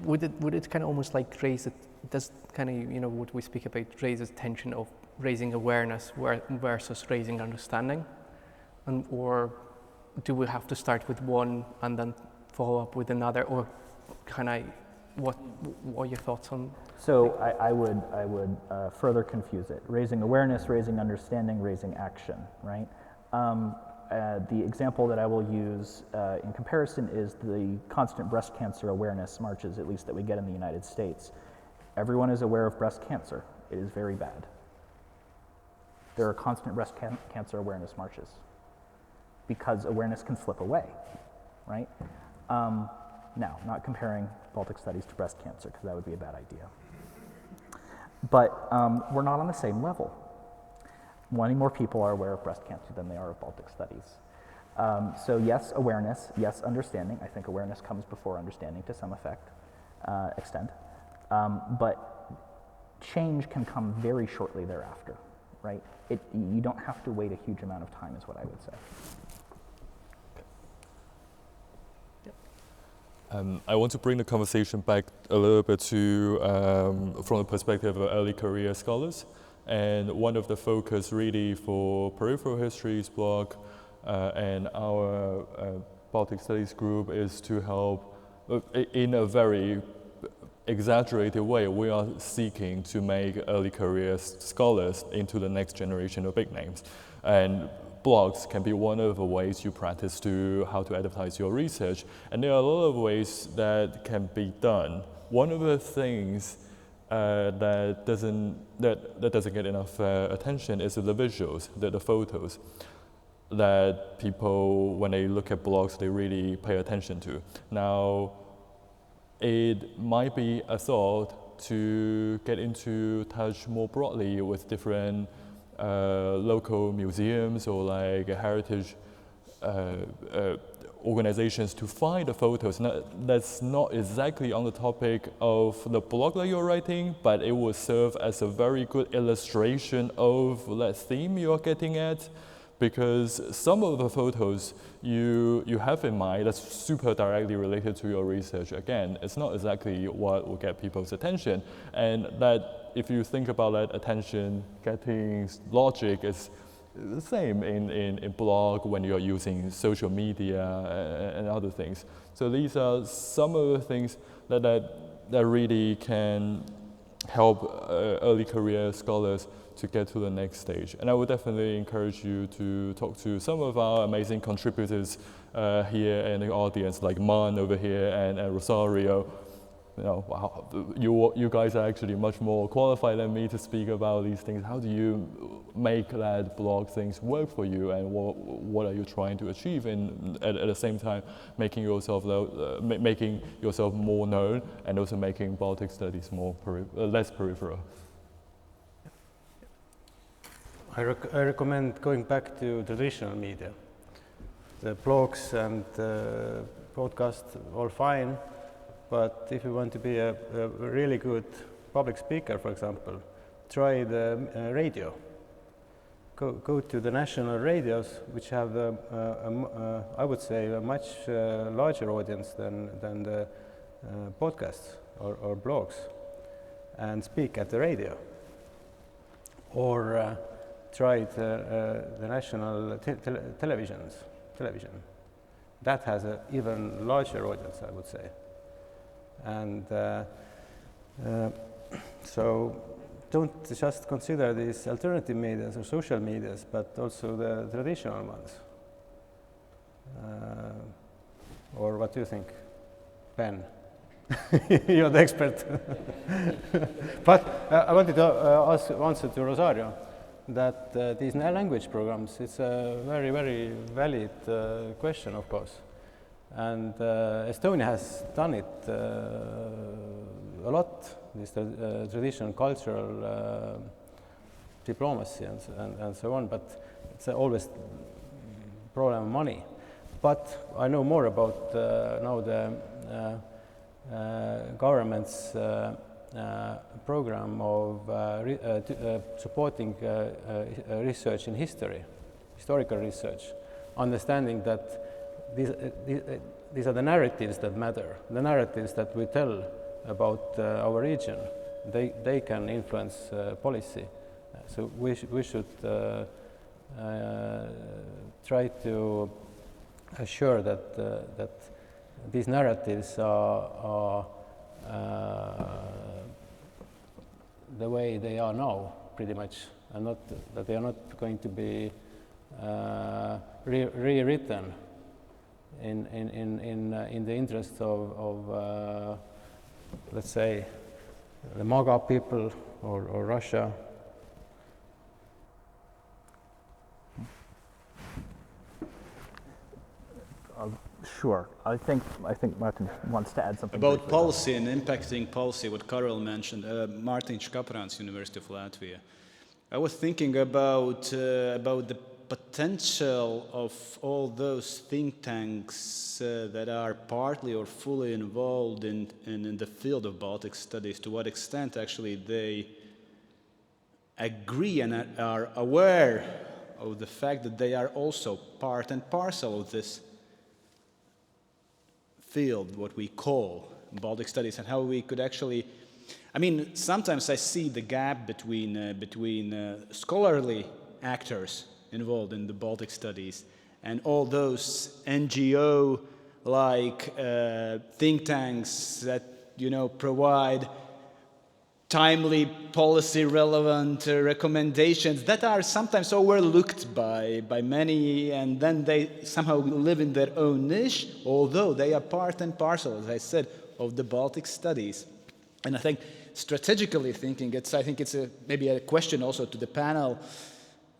Would it kind of almost like raise it, does kind of, you know, what we speak about raises tension of raising awareness versus raising understanding? And, or do we have to start with one and then follow up with another, or can I, what are your thoughts on? So I would further confuse it. Raising awareness, raising understanding, raising action, right? The example that I will use in comparison is the constant breast cancer awareness marches, at least that we get in the United States. Everyone is aware of breast cancer. It is very bad. There are constant breast cancer awareness marches because awareness can slip away, right? Now, not comparing Baltic studies to breast cancer because that would be a bad idea. But we're not on the same level. Many more people are aware of breast cancer than they are of Baltic studies. So yes, awareness, yes, understanding. I think awareness comes before understanding to some extent. But change can come very shortly thereafter, right? You don't have to wait a huge amount of time is what I would say. I want to bring the conversation back a little bit to, from the perspective of early career scholars. And one of the focus really for Peripheral Histories blog and our Baltic Studies group is to help, in a very exaggerated way, we are seeking to make early career scholars into the next generation of big names. And blogs can be one of the ways you practice to how to advertise your research. And there are a lot of ways that can be done. One of the things that doesn't get enough attention is the visuals, the photos that people, when they look at blogs, they really pay attention to. Now, it might be a thought to get into touch more broadly with different local museums or like heritage organizations to find the photos. Now, that's not exactly on the topic of the blog that you're writing, but it will serve as a very good illustration of that theme you're getting at, because some of the photos you have in mind that's super directly related to your research. Again, it's not exactly what will get people's attention, and that if you think about that attention getting logic is the same in blog when you're using social media and other things. So these are some of the things that really can help early career scholars to get to the next stage. And I would definitely encourage you to talk to some of our amazing contributors here in the audience, like Man over here and Rosario. You know, wow, you guys are actually much more qualified than me to speak about these things. How do you make that blog things work for you, and what are you trying to achieve at the same time making yourself more known and also making Baltic studies more less peripheral? I recommend going back to traditional media. The blogs and podcasts, all fine, but if you want to be a really good public speaker, for example, try the radio. Go to the national radios, which have, I would say, a much larger audience than the podcasts or blogs, and speak at the radio. Or try the national television. That has an even larger audience, I would say. And so don't just consider these alternative medias or social medias, but also the traditional ones. Or what do you think, Ben? You're the expert. But I wanted to answer to Rosario that these language programs, it's a very, very valid question, of course. And Estonia has done it a lot, this traditional cultural diplomacy and so on, but it's always problem of money. But I know more about now the government's program of supporting research in history, historical research, understanding that these are the narratives that matter, the narratives that we tell about our region. They can influence policy. So we should try to assure that these narratives are the way they are now, pretty much, and not that they are not going to be rewritten in the interest of let's say, the MAGA people or Russia. Sure. I think Martin wants to add something. About policy and impacting policy, what Kaarel mentioned, Martin Škaprāns, University of Latvia. I was thinking about the potential of all those think tanks that are partly or fully involved in the field of Baltic studies, to what extent actually they agree and are aware of the fact that they are also part and parcel of this field, what we call Baltic studies, and how we could actually, I mean, sometimes I see the gap between scholarly actors involved in the Baltic studies and all those NGO-like think tanks that, you know, provide timely policy-relevant recommendations that are sometimes overlooked by many, and then they somehow live in their own niche, although they are part and parcel, as I said, of the Baltic studies. And I think strategically thinking, I think it's maybe a question also to the panel.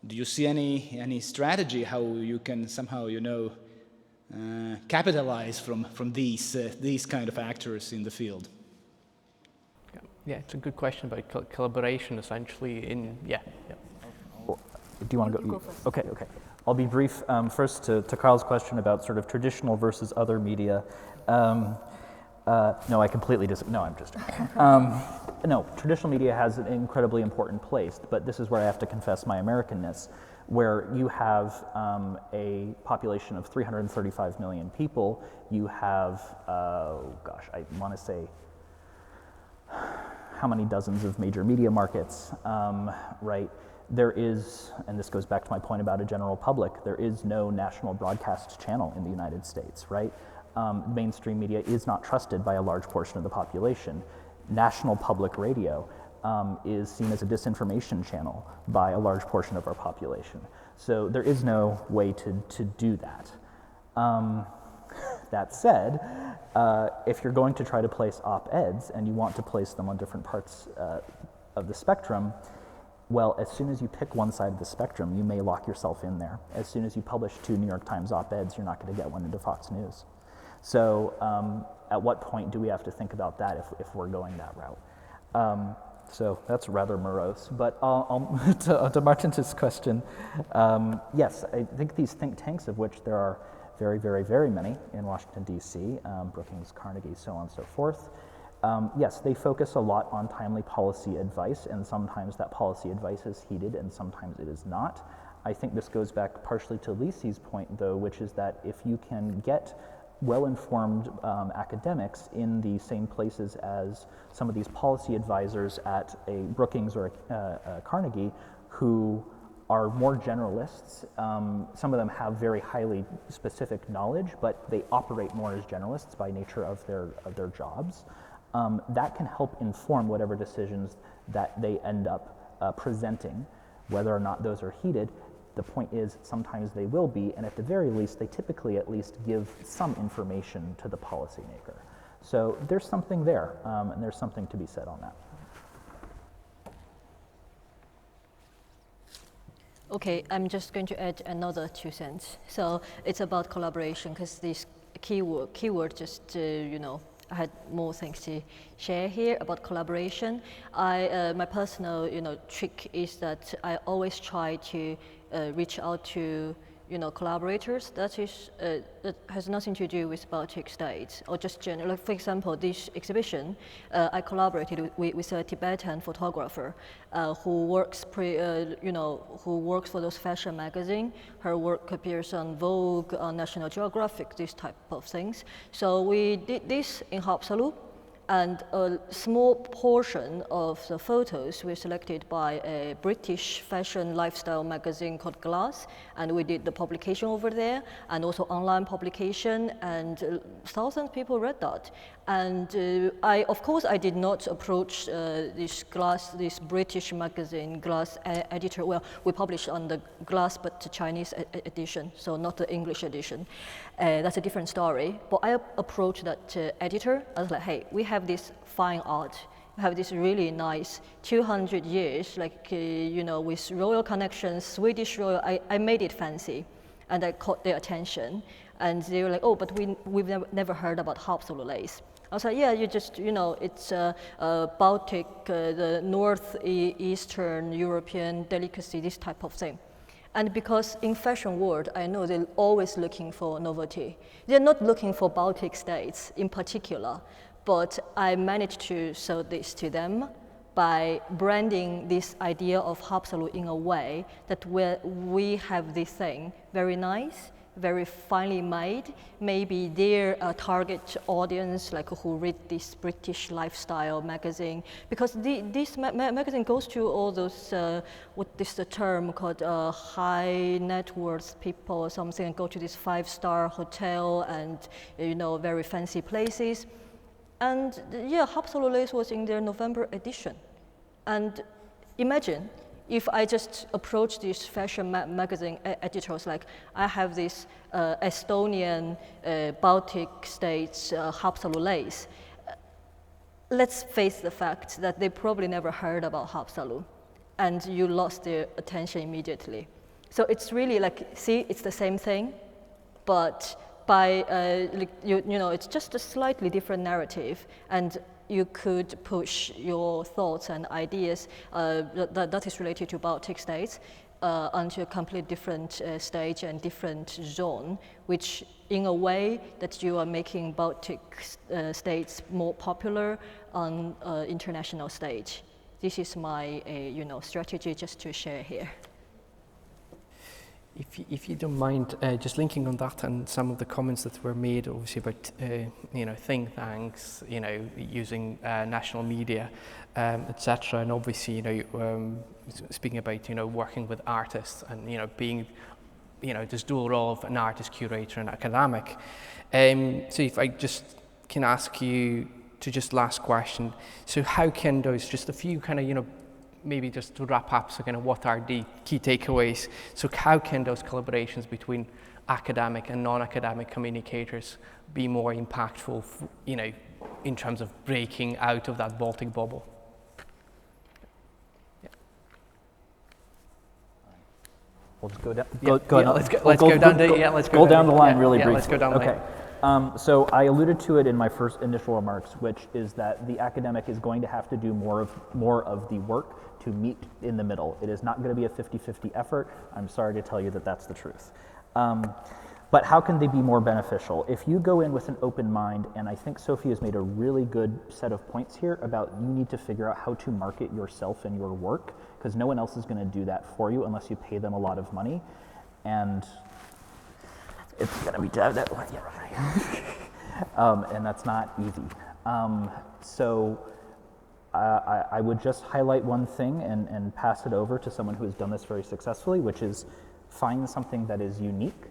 Do you see any strategy how you can somehow, you know, capitalize from these kind of actors in the field? Yeah, it's a good question about collaboration, essentially. Do you want to go? First. Okay. I'll be brief. First, to Kaarel's question about sort of traditional versus other media. No, I completely disagree. No, I'm just joking. No, traditional media has an incredibly important place, but this is where I have to confess my Americanness, where you have a population of 335 million people. You have, I want to say, how many dozens of major media markets, right? There is, and this goes back to my point about a general public, there is no national broadcast channel in the United States, right? Mainstream media is not trusted by a large portion of the population. National public radio is seen as a disinformation channel by a large portion of our population. So there is no way to do that. That said, if you're going to try to place op-eds and you want to place them on different parts of the spectrum, well, as soon as you pick one side of the spectrum, you may lock yourself in there. As soon as you publish 2 New York Times op-eds, you're not going to get one into Fox News. So at what point do we have to think about that if we're going that route? So that's rather morose, but to Martin's question, yes, I think these think tanks, of which there are very, very, very many in Washington, D.C., Brookings, Carnegie, so on and so forth. Yes, they focus a lot on timely policy advice, and sometimes that policy advice is heeded and sometimes it is not. I think this goes back partially to Liisi's point, though, which is that if you can get well-informed academics in the same places as some of these policy advisors at a Brookings or a Carnegie who are more generalists. Some of them have very highly specific knowledge, but they operate more as generalists by nature of their jobs. That can help inform whatever decisions that they end up presenting, whether or not those are heeded. The point is, sometimes they will be, and at the very least, they typically at least give some information to the policymaker. So there's something there, and there's something to be said on that. Okay, I'm just going to add another 2 cents. So it's about collaboration, because this keyword just, you know, I had more things to share here about collaboration. My personal, you know, trick is that I always try to reach out to, collaborators, that has nothing to do with Baltic states or just general. Like for example, this exhibition, I collaborated with a Tibetan photographer who works who works for those fashion magazine. Her work appears on Vogue, on National Geographic, this type of things. So we did this in Haapsalu. And a small portion of the photos were selected by a British fashion lifestyle magazine called Glass, and we did the publication over there, and also online publication, and thousands of people read that. And of course, I did not approach this British magazine, Glass editor. Well, we published on the Glass, but the Chinese edition, so not the English edition. That's a different story. But I approached that editor. I was like, hey, we have this fine art. We have this really nice 200 years, with royal connections, Swedish royal. I made it fancy, and I caught their attention. And they were like, oh, but we've never heard about Haapsalu lace. I was like, yeah, it's Baltic, the northeastern European delicacy, this type of thing. And because in fashion world, I know they're always looking for novelty. They're not looking for Baltic states in particular, but I managed to sell this to them by branding this idea of Haapsalu in a way that we have this thing very nice, very finely made. Maybe their target audience, like who read this British lifestyle magazine, because this magazine goes to all those, what is the term called, high net worth people or something, and go to this 5-star hotel and very fancy places. And yeah, Haapsalu lace was in their November edition. And imagine if I just approach these fashion magazine editors, like I have this Estonian Baltic states Haapsalu lace. Let's face the fact that they probably never heard about Haapsalu, and you lost their attention immediately. So it's really like, see, it's the same thing, but by, it's just a slightly different narrative, and you could push your thoughts and ideas that is related to Baltic states onto a completely different stage and different zone, which in a way that you are making Baltic states more popular on international stage. This is my strategy just to share here. If you don't mind, just linking on that and some of the comments that were made, obviously about think tanks, using national media, etc. And obviously, speaking about working with artists and being this dual role of an artist, curator, and academic. So if I just can ask you to just last question. So how can those just a few kind of maybe just to wrap up, so kind of what are the key takeaways? So how can those collaborations between academic and non-academic communicators be more impactful, in terms of breaking out of that Baltic bubble? Yeah. We'll just go down. Let's go down the line really briefly. Let's go down the line. So I alluded to it in my first initial remarks, which is that the academic is going to have to do more of the work to meet in the middle. It is not going to be a 50-50 effort. I'm sorry to tell you that that's the truth. But how can they be more beneficial? If you go in with an open mind, and I think Sophie has made a really good set of points here about you need to figure out how to market yourself and your work, because no one else is going to do that for you unless you pay them a lot of money. And it's going to be that way, and that's not easy. So I would just highlight one thing and pass it over to someone who has done this very successfully, which is find something that is unique,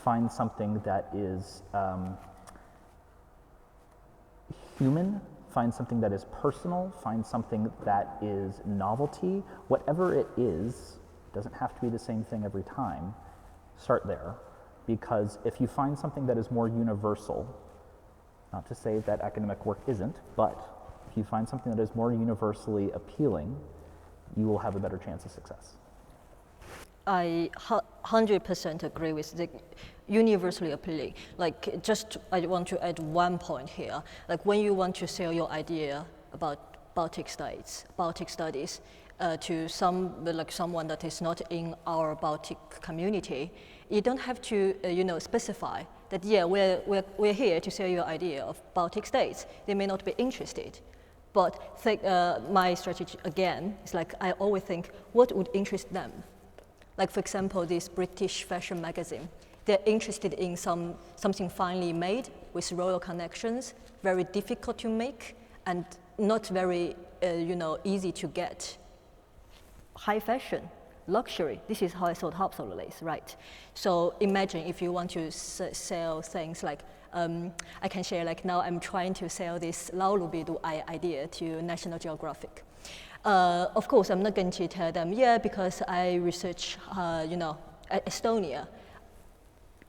find something that is human, find something that is personal, find something that is novelty. Whatever it is, doesn't have to be the same thing every time. Start there. Because if you find something that is more universal, not to say that academic work isn't, but if you find something that is more universally appealing, you will have a better chance of success. I 100% agree with the universally appealing. I want to add one point here. Like when you want to sell your idea about Baltic states, Baltic studies, to someone that is not in our Baltic community, You don't have to, specify that, yeah, we're here to sell your idea of Baltic states. They may not be interested. But my strategy, again, is like I always think, what would interest them? Like, for example, this British fashion magazine. They're interested in something finely made with royal connections, very difficult to make, and not very, easy to get. High fashion, luxury. This is how I sold Haapsalu lace, right? So imagine if you want to sell things like, I can share, like now I'm trying to sell this laulupidu idea to National Geographic. Of course, I'm not going to tell them, yeah, because I research, Estonia.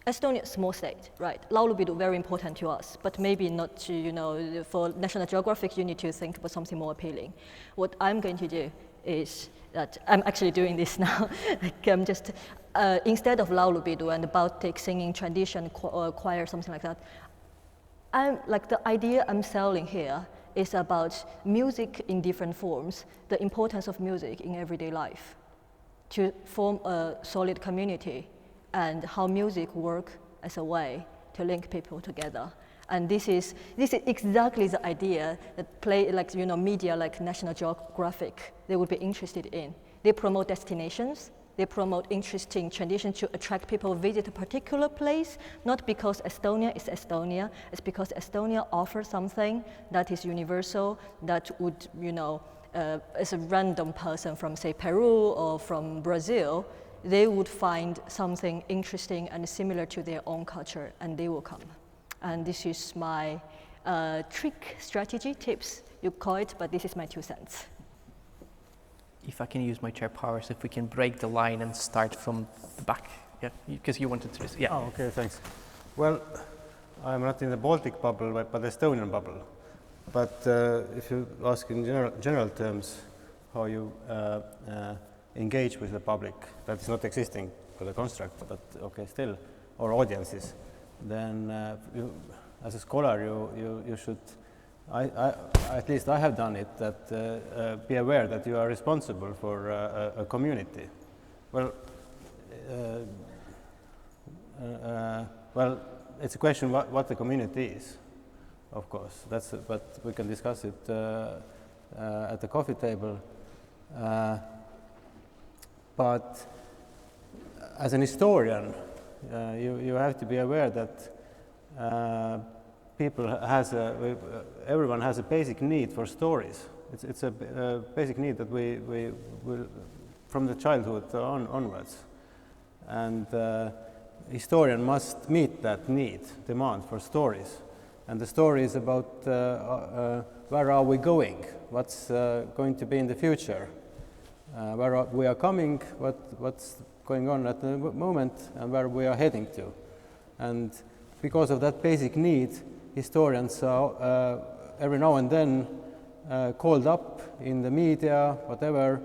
Estonia, small state, right? Laulupidu, very important to us, but maybe not to, for National Geographic, you need to think about something more appealing. What I'm going to do is that I'm actually doing this now. Like I'm just, instead of laulupidu and the Baltic singing tradition choir, something like that, the idea I'm selling here is about music in different forms, the importance of music in everyday life, to form a solid community, and how music works as a way to link people together. And this is exactly the idea that media like National Geographic, they would be interested in. They promote destinations, they promote interesting traditions to attract people to visit a particular place, not because Estonia is Estonia, it's because Estonia offers something that is universal, that would, as a random person from, say, Peru or from Brazil, they would find something interesting and similar to their own culture, and they will come. And this is my trick, strategy, tips, you call it, but this is my 2 cents. If I can use my chair powers, if we can break the line and start from the back, yeah, because you wanted to, yeah. Oh, okay, thanks. Well, I'm not in the Baltic bubble, but the Estonian bubble. But if you ask in general terms how you engage with the public that is not existing for the construct, but okay, still, or audiences, then as a scholar, you should, at least I have done it, that be aware that you are responsible for a community. Well, it's a question what the community is, of course. But we can discuss it at the coffee table. But as an historian, you have to be aware that everyone has a basic need for stories. It's a basic need that we will, from the childhood onwards. And historian must meet that demand for stories. And the story is about where are we going, what's going to be in the future, where we are coming, what's going on at the moment, and where we are heading to. And because of that basic need, historians are every now and then called up in the media, whatever,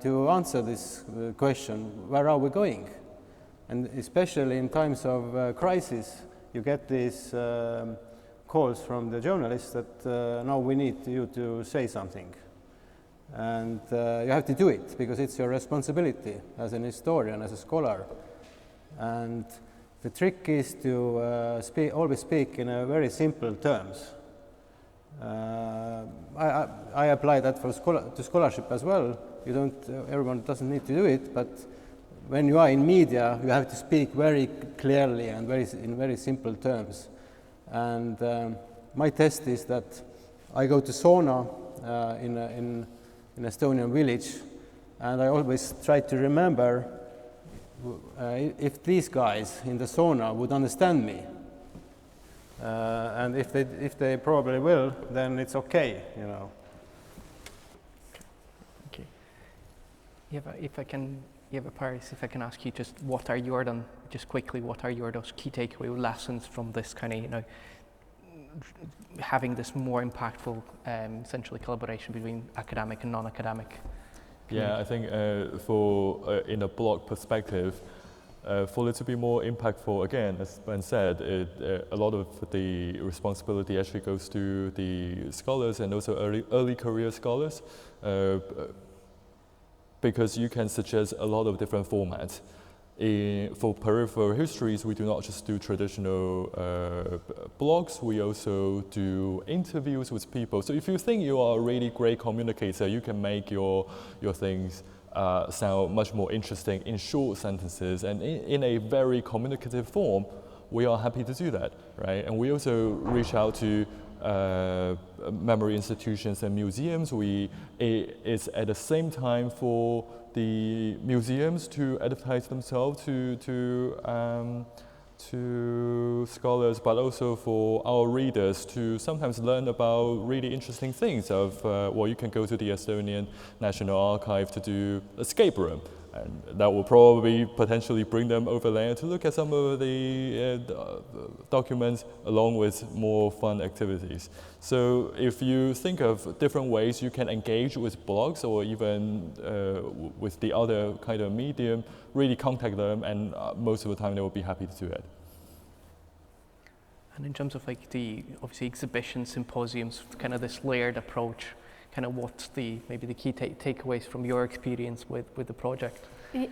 to answer this question, where are we going? And especially in times of crisis, you get these calls from the journalists that now we need you to say something. And you have to do it because it's your responsibility as an historian, as a scholar. And the trick is to always speak in a very simple terms. I apply that to scholarship as well. Everyone doesn't need to do it, but when you are in media, you have to speak very clearly and in very simple terms. And my test is that I go to sauna in an Estonian village, and I always try to remember if these guys in the sauna would understand me. And if they probably will, then it's okay, Okay. Ieva, if I can ask you just what are your those key takeaway lessons from this kind of, having this more impactful, essentially collaboration between academic and non-academic? Yeah, I think in a blog perspective, for it to be more impactful, again, as Ben said, a lot of the responsibility actually goes to the scholars and also early career scholars, because you can suggest a lot of different formats. For peripheral histories, we do not just do traditional blogs, we also do interviews with people. So if you think you are a really great communicator, you can make your things sound much more interesting in short sentences and in a very communicative form. We are happy to do that, right? And we also reach out to memory institutions and museums. It's at the same time for the museums to advertise themselves to scholars, but also for our readers to sometimes learn about really interesting things of, well, you can go to the Estonian National Archive to do escape room. And that will probably potentially bring them over there to look at some of the documents along with more fun activities. So if you think of different ways you can engage with blogs or even with the other kind of medium, really contact them, and most of the time they will be happy to do it. And in terms of like the obviously exhibition symposiums, kind of this layered approach, kind of what's maybe the key takeaways from your experience with the project?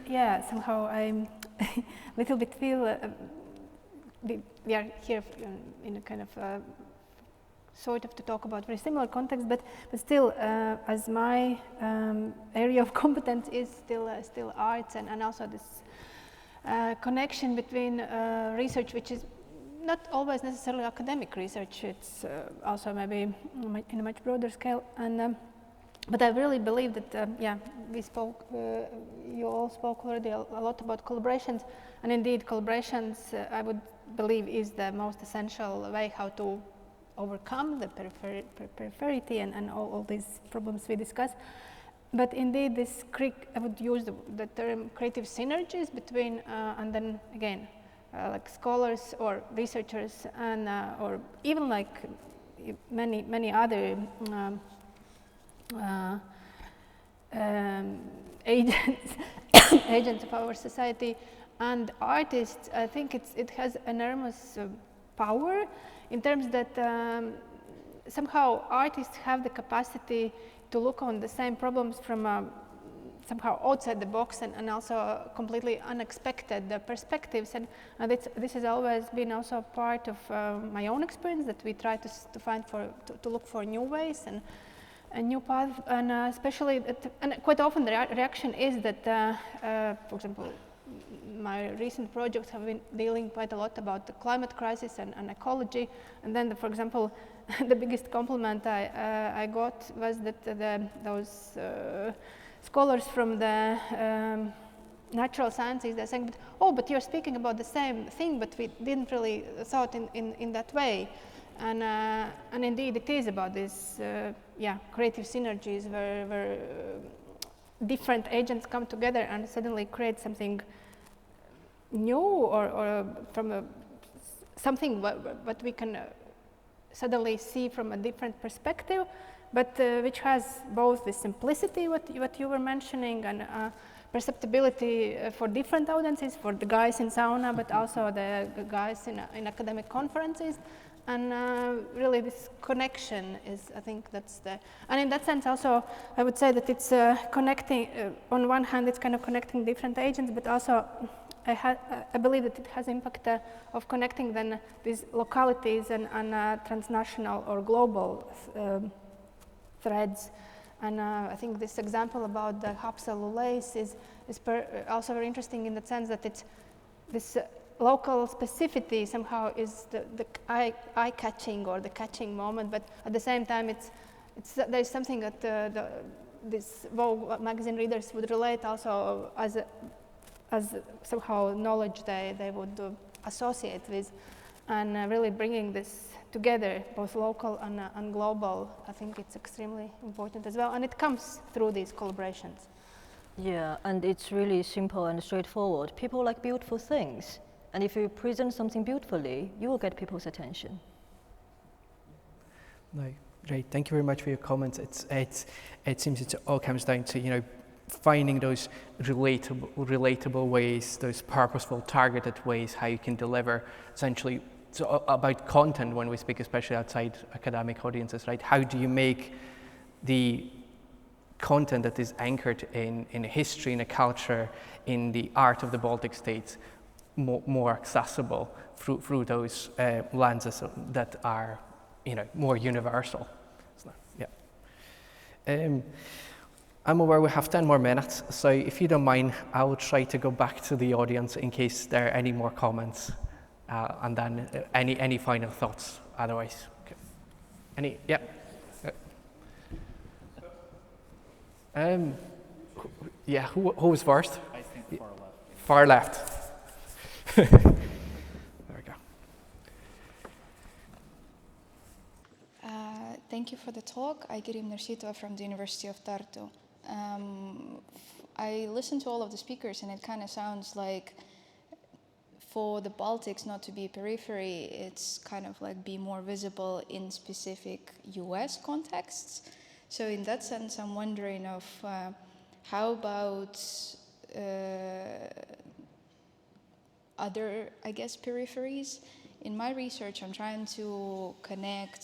Yeah, somehow I little bit feel we are here in a kind of sort of to talk about very similar context, but still as my area of competence is still arts and also this connection between research, which is not always necessarily academic research, it's also maybe in a much broader scale. And but I really believe that, yeah, we spoke, you all spoke already a lot about collaborations, and indeed collaborations, I would believe, is the most essential way how to overcome the peripherity and all these problems we discussed. But indeed, this I would use the term creative synergies between, and then again, like scholars or researchers and or even like many other agents of our society and artists. I think it has enormous power in terms that somehow artists have the capacity to look on the same problems from somehow outside the box and also completely unexpected perspectives, and this has always been also part of my own experience, that we try to find to look for new ways and a new path, and especially and quite often the reaction is that for example, my recent projects have been dealing quite a lot about the climate crisis and ecology, and then for example the biggest compliment I got was that those scholars from the natural sciences, they're saying, but you're speaking about the same thing, but we didn't really thought in that way. And indeed it is about this creative synergies where different agents come together and suddenly create something new or from something what we can suddenly see from a different perspective, but which has both the simplicity, what you were mentioning, and perceptibility for different audiences, for the guys in sauna, but also the guys in academic conferences. And really this connection is, I think that's and in that sense also I would say that it's connecting, on one hand it's kind of connecting different agents, but also I believe that it has impact of connecting then these localities and transnational or global threads. And I think this example about the hapsalulase is also very interesting in the sense that it's this local specificity somehow is the eye-catching or the catching moment, but at the same time there's something that this Vogue magazine readers would relate also as somehow knowledge they would associate with, and really bringing this together, both local and global. I think it's extremely important as well, and it comes through these collaborations. Yeah, and it's really simple and straightforward. People like beautiful things, and if you present something beautifully, you will get people's attention. No, great. Thank you very much for your comments. It seems it all comes down to finding those relatable ways, those purposeful, targeted ways how you can deliver essentially. So about content, when we speak, especially outside academic audiences, right? How do you make the content that is anchored in a history, in a culture, in the art of the Baltic states, more accessible through those lenses that are, more universal. So, yeah. I'm aware we have 10 more minutes, so if you don't mind, I will try to go back to the audience in case there are any more comments, and then any final thoughts otherwise. Okay. Any, yeah. Yeah, who was first? I think far left. Far left. There we go. Thank you for the talk. Ieva from the University of Tartu. I listened to all of the speakers, and it kind of sounds like for the Baltics not to be periphery, it's kind of like be more visible in specific US contexts. So in that sense, I'm wondering of how about other, I guess, peripheries? In my research, I'm trying to connect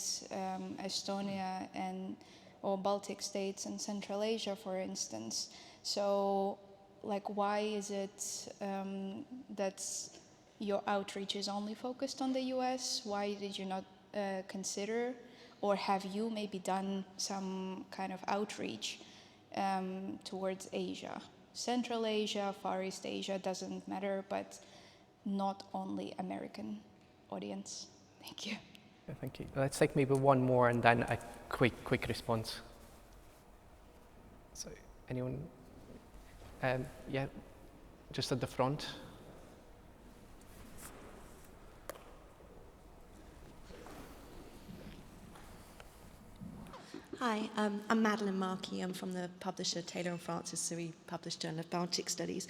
Estonia or Baltic states and Central Asia, for instance. So, like, why is it that your outreach is only focused on the US? Why did you not consider, or have you maybe done some kind of outreach towards Asia? Central Asia, Far East Asia, doesn't matter, but not only American audience. Thank you. Yeah, thank you. Let's take maybe one more and then a quick response. So, anyone? Yeah, just at the front. Hi, I'm Madeline Markey. I'm from the publisher Taylor and Francis, so we published Journal of Baltic Studies.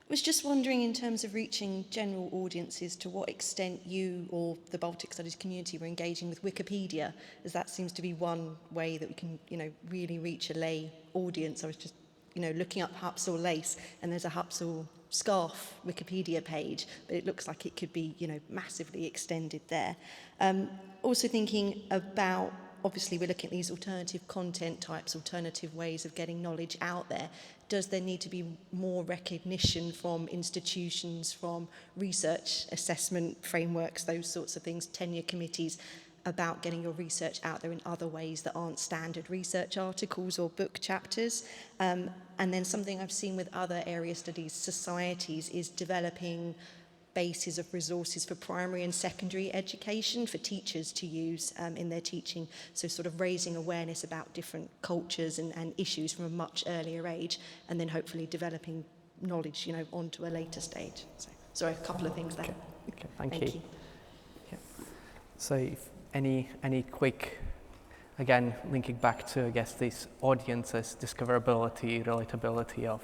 I was just wondering, in terms of reaching general audiences, to what extent you or the Baltic Studies community were engaging with Wikipedia, as that seems to be one way that we can, really reach a lay audience. I was just, looking up Hupsal lace, and there's a Hupsal scarf Wikipedia page, but it looks like it could be, massively extended there. Also thinking about, obviously we're looking at these alternative content types, alternative ways of getting knowledge out there. Does there need to be more recognition from institutions, from research assessment frameworks, those sorts of things, tenure committees, about getting your research out there in other ways that aren't standard research articles or book chapters? And then something I've seen with other area studies societies is developing bases of resources for primary and secondary education for teachers to use in their teaching. So sort of raising awareness about different cultures and issues from a much earlier age, and then hopefully developing knowledge, onto a later stage. So, sorry, a couple of things there. Okay, thank you. Yeah. So if any quick, again, linking back to, I guess, these audiences, discoverability, relatability of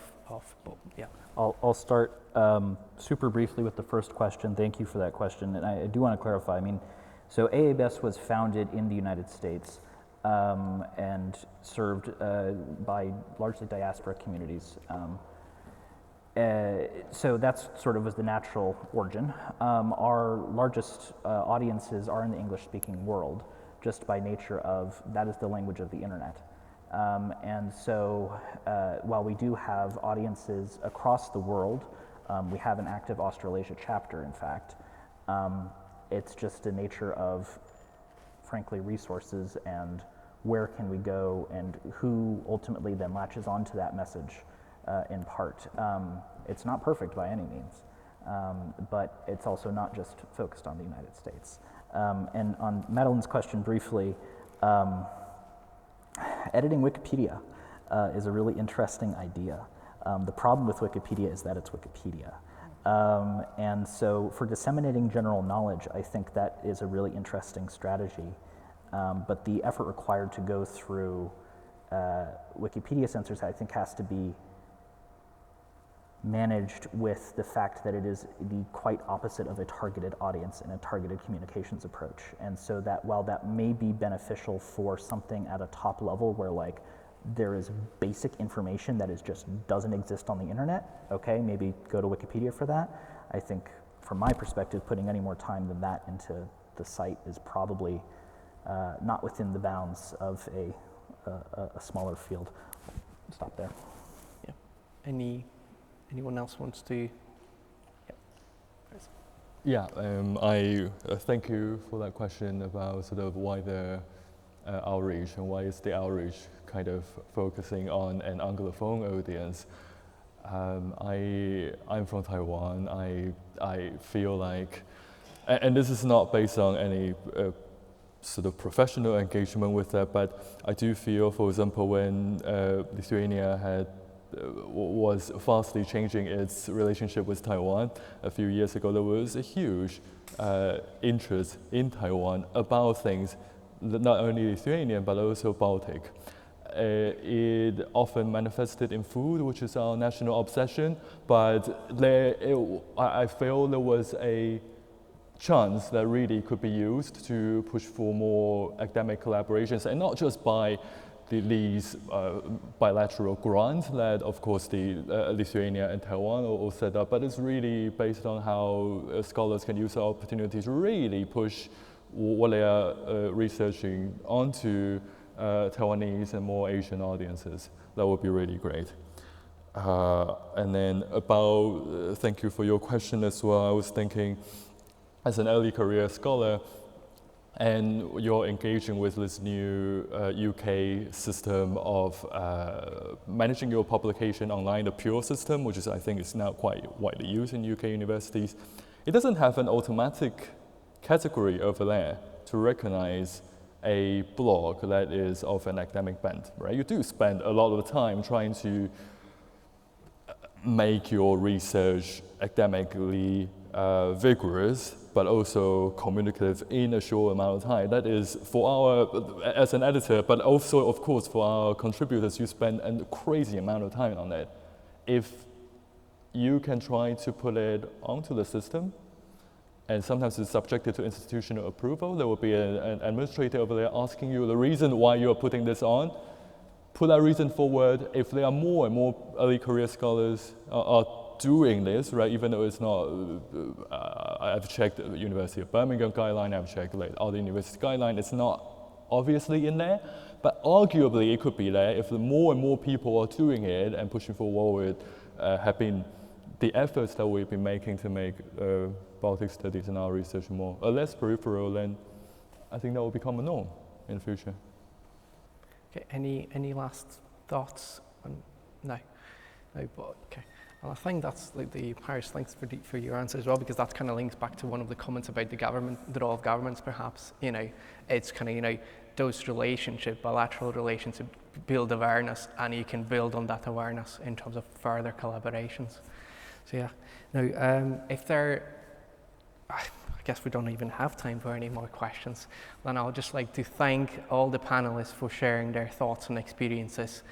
yeah. I'll start super briefly with the first question. Thank you for that question. And I do want to clarify, so AABS was founded in the United States and served by largely diaspora communities. So that's sort of was the natural origin. Our largest audiences are in the English-speaking world, just by nature of that is the language of the internet. And so while we do have audiences across the world, we have an active Australasia chapter, in fact. It's just the nature of, frankly, resources and where can we go and who ultimately then latches onto that message in part. It's not perfect by any means, but it's also not just focused on the United States. And on Madeline's question briefly, editing Wikipedia is a really interesting idea. The problem with Wikipedia is that it's Wikipedia. And so for disseminating general knowledge, I think that is a really interesting strategy. But the effort required to go through Wikipedia censors, I think, has to be managed with the fact that it is the quite opposite of a targeted audience and a targeted communications approach. And so that while that may be beneficial for something at a top level where like there is basic information that is just doesn't exist on the internet, okay, maybe go to Wikipedia for that. I think from my perspective, putting any more time than that into the site is probably not within the bounds of a smaller field. stop there. Yeah. Anyone else wants to? Yeah, I thank you for that question about sort of why the outreach and why is the outreach kind of focusing on an Anglophone audience. I'm from Taiwan. I feel like, and this is not based on any sort of professional engagement with that, but I do feel, for example, when Lithuania was fastly changing its relationship with Taiwan a few years ago, there was a huge interest in Taiwan about things not only Lithuanian but also Baltic. It often manifested in food, which is our national obsession, but I feel there was a chance that really could be used to push for more academic collaborations, and not just by these bilateral grants that, of course, the Lithuania and Taiwan all set up, but it's really based on how scholars can use the opportunity to really push what they are researching onto Taiwanese and more Asian audiences. That would be really great. And then about, thank you for your question as well. I was thinking, as an early career scholar, and you're engaging with this new UK system of managing your publication online, the Pure system, which is, I think, is now quite widely used in UK universities. It doesn't have an automatic category over there to recognize a blog that is of an academic bent, right? You do spend a lot of the time trying to make your research academically vigorous, but also communicative in a short amount of time. That is for our, as an editor, but also, of course, for our contributors, you spend a crazy amount of time on it. If you can try to put it onto the system, and sometimes it's subjected to institutional approval, there will be an administrator over there asking you the reason why you're putting this on. Put that reason forward. If there are more and more early career scholars are doing this, right, even though it's not, I've checked the University of Birmingham guideline, I've checked like other university guideline, it's not obviously in there, but arguably it could be there if the more and more people are doing it and pushing forward have been the efforts that we've been making to make Baltic studies and our research more less peripheral, then I think that will become a norm in the future. Okay, any last thoughts? No, but okay. Well, I think that's like the Paris, thanks for your answer as well, because that kind of links back to one of the comments about the government, the role of governments perhaps. You know, it's kind of, you know, those relationships, bilateral relationships, build awareness, and you can build on that awareness in terms of further collaborations. So yeah, now if there, I guess we don't even have time for any more questions, then I would just like to thank all the panelists for sharing their thoughts and experiences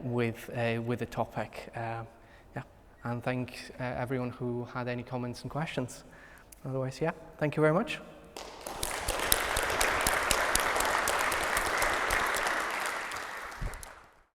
with the topic. And thank everyone who had any comments and questions. Otherwise, yeah, thank you very much.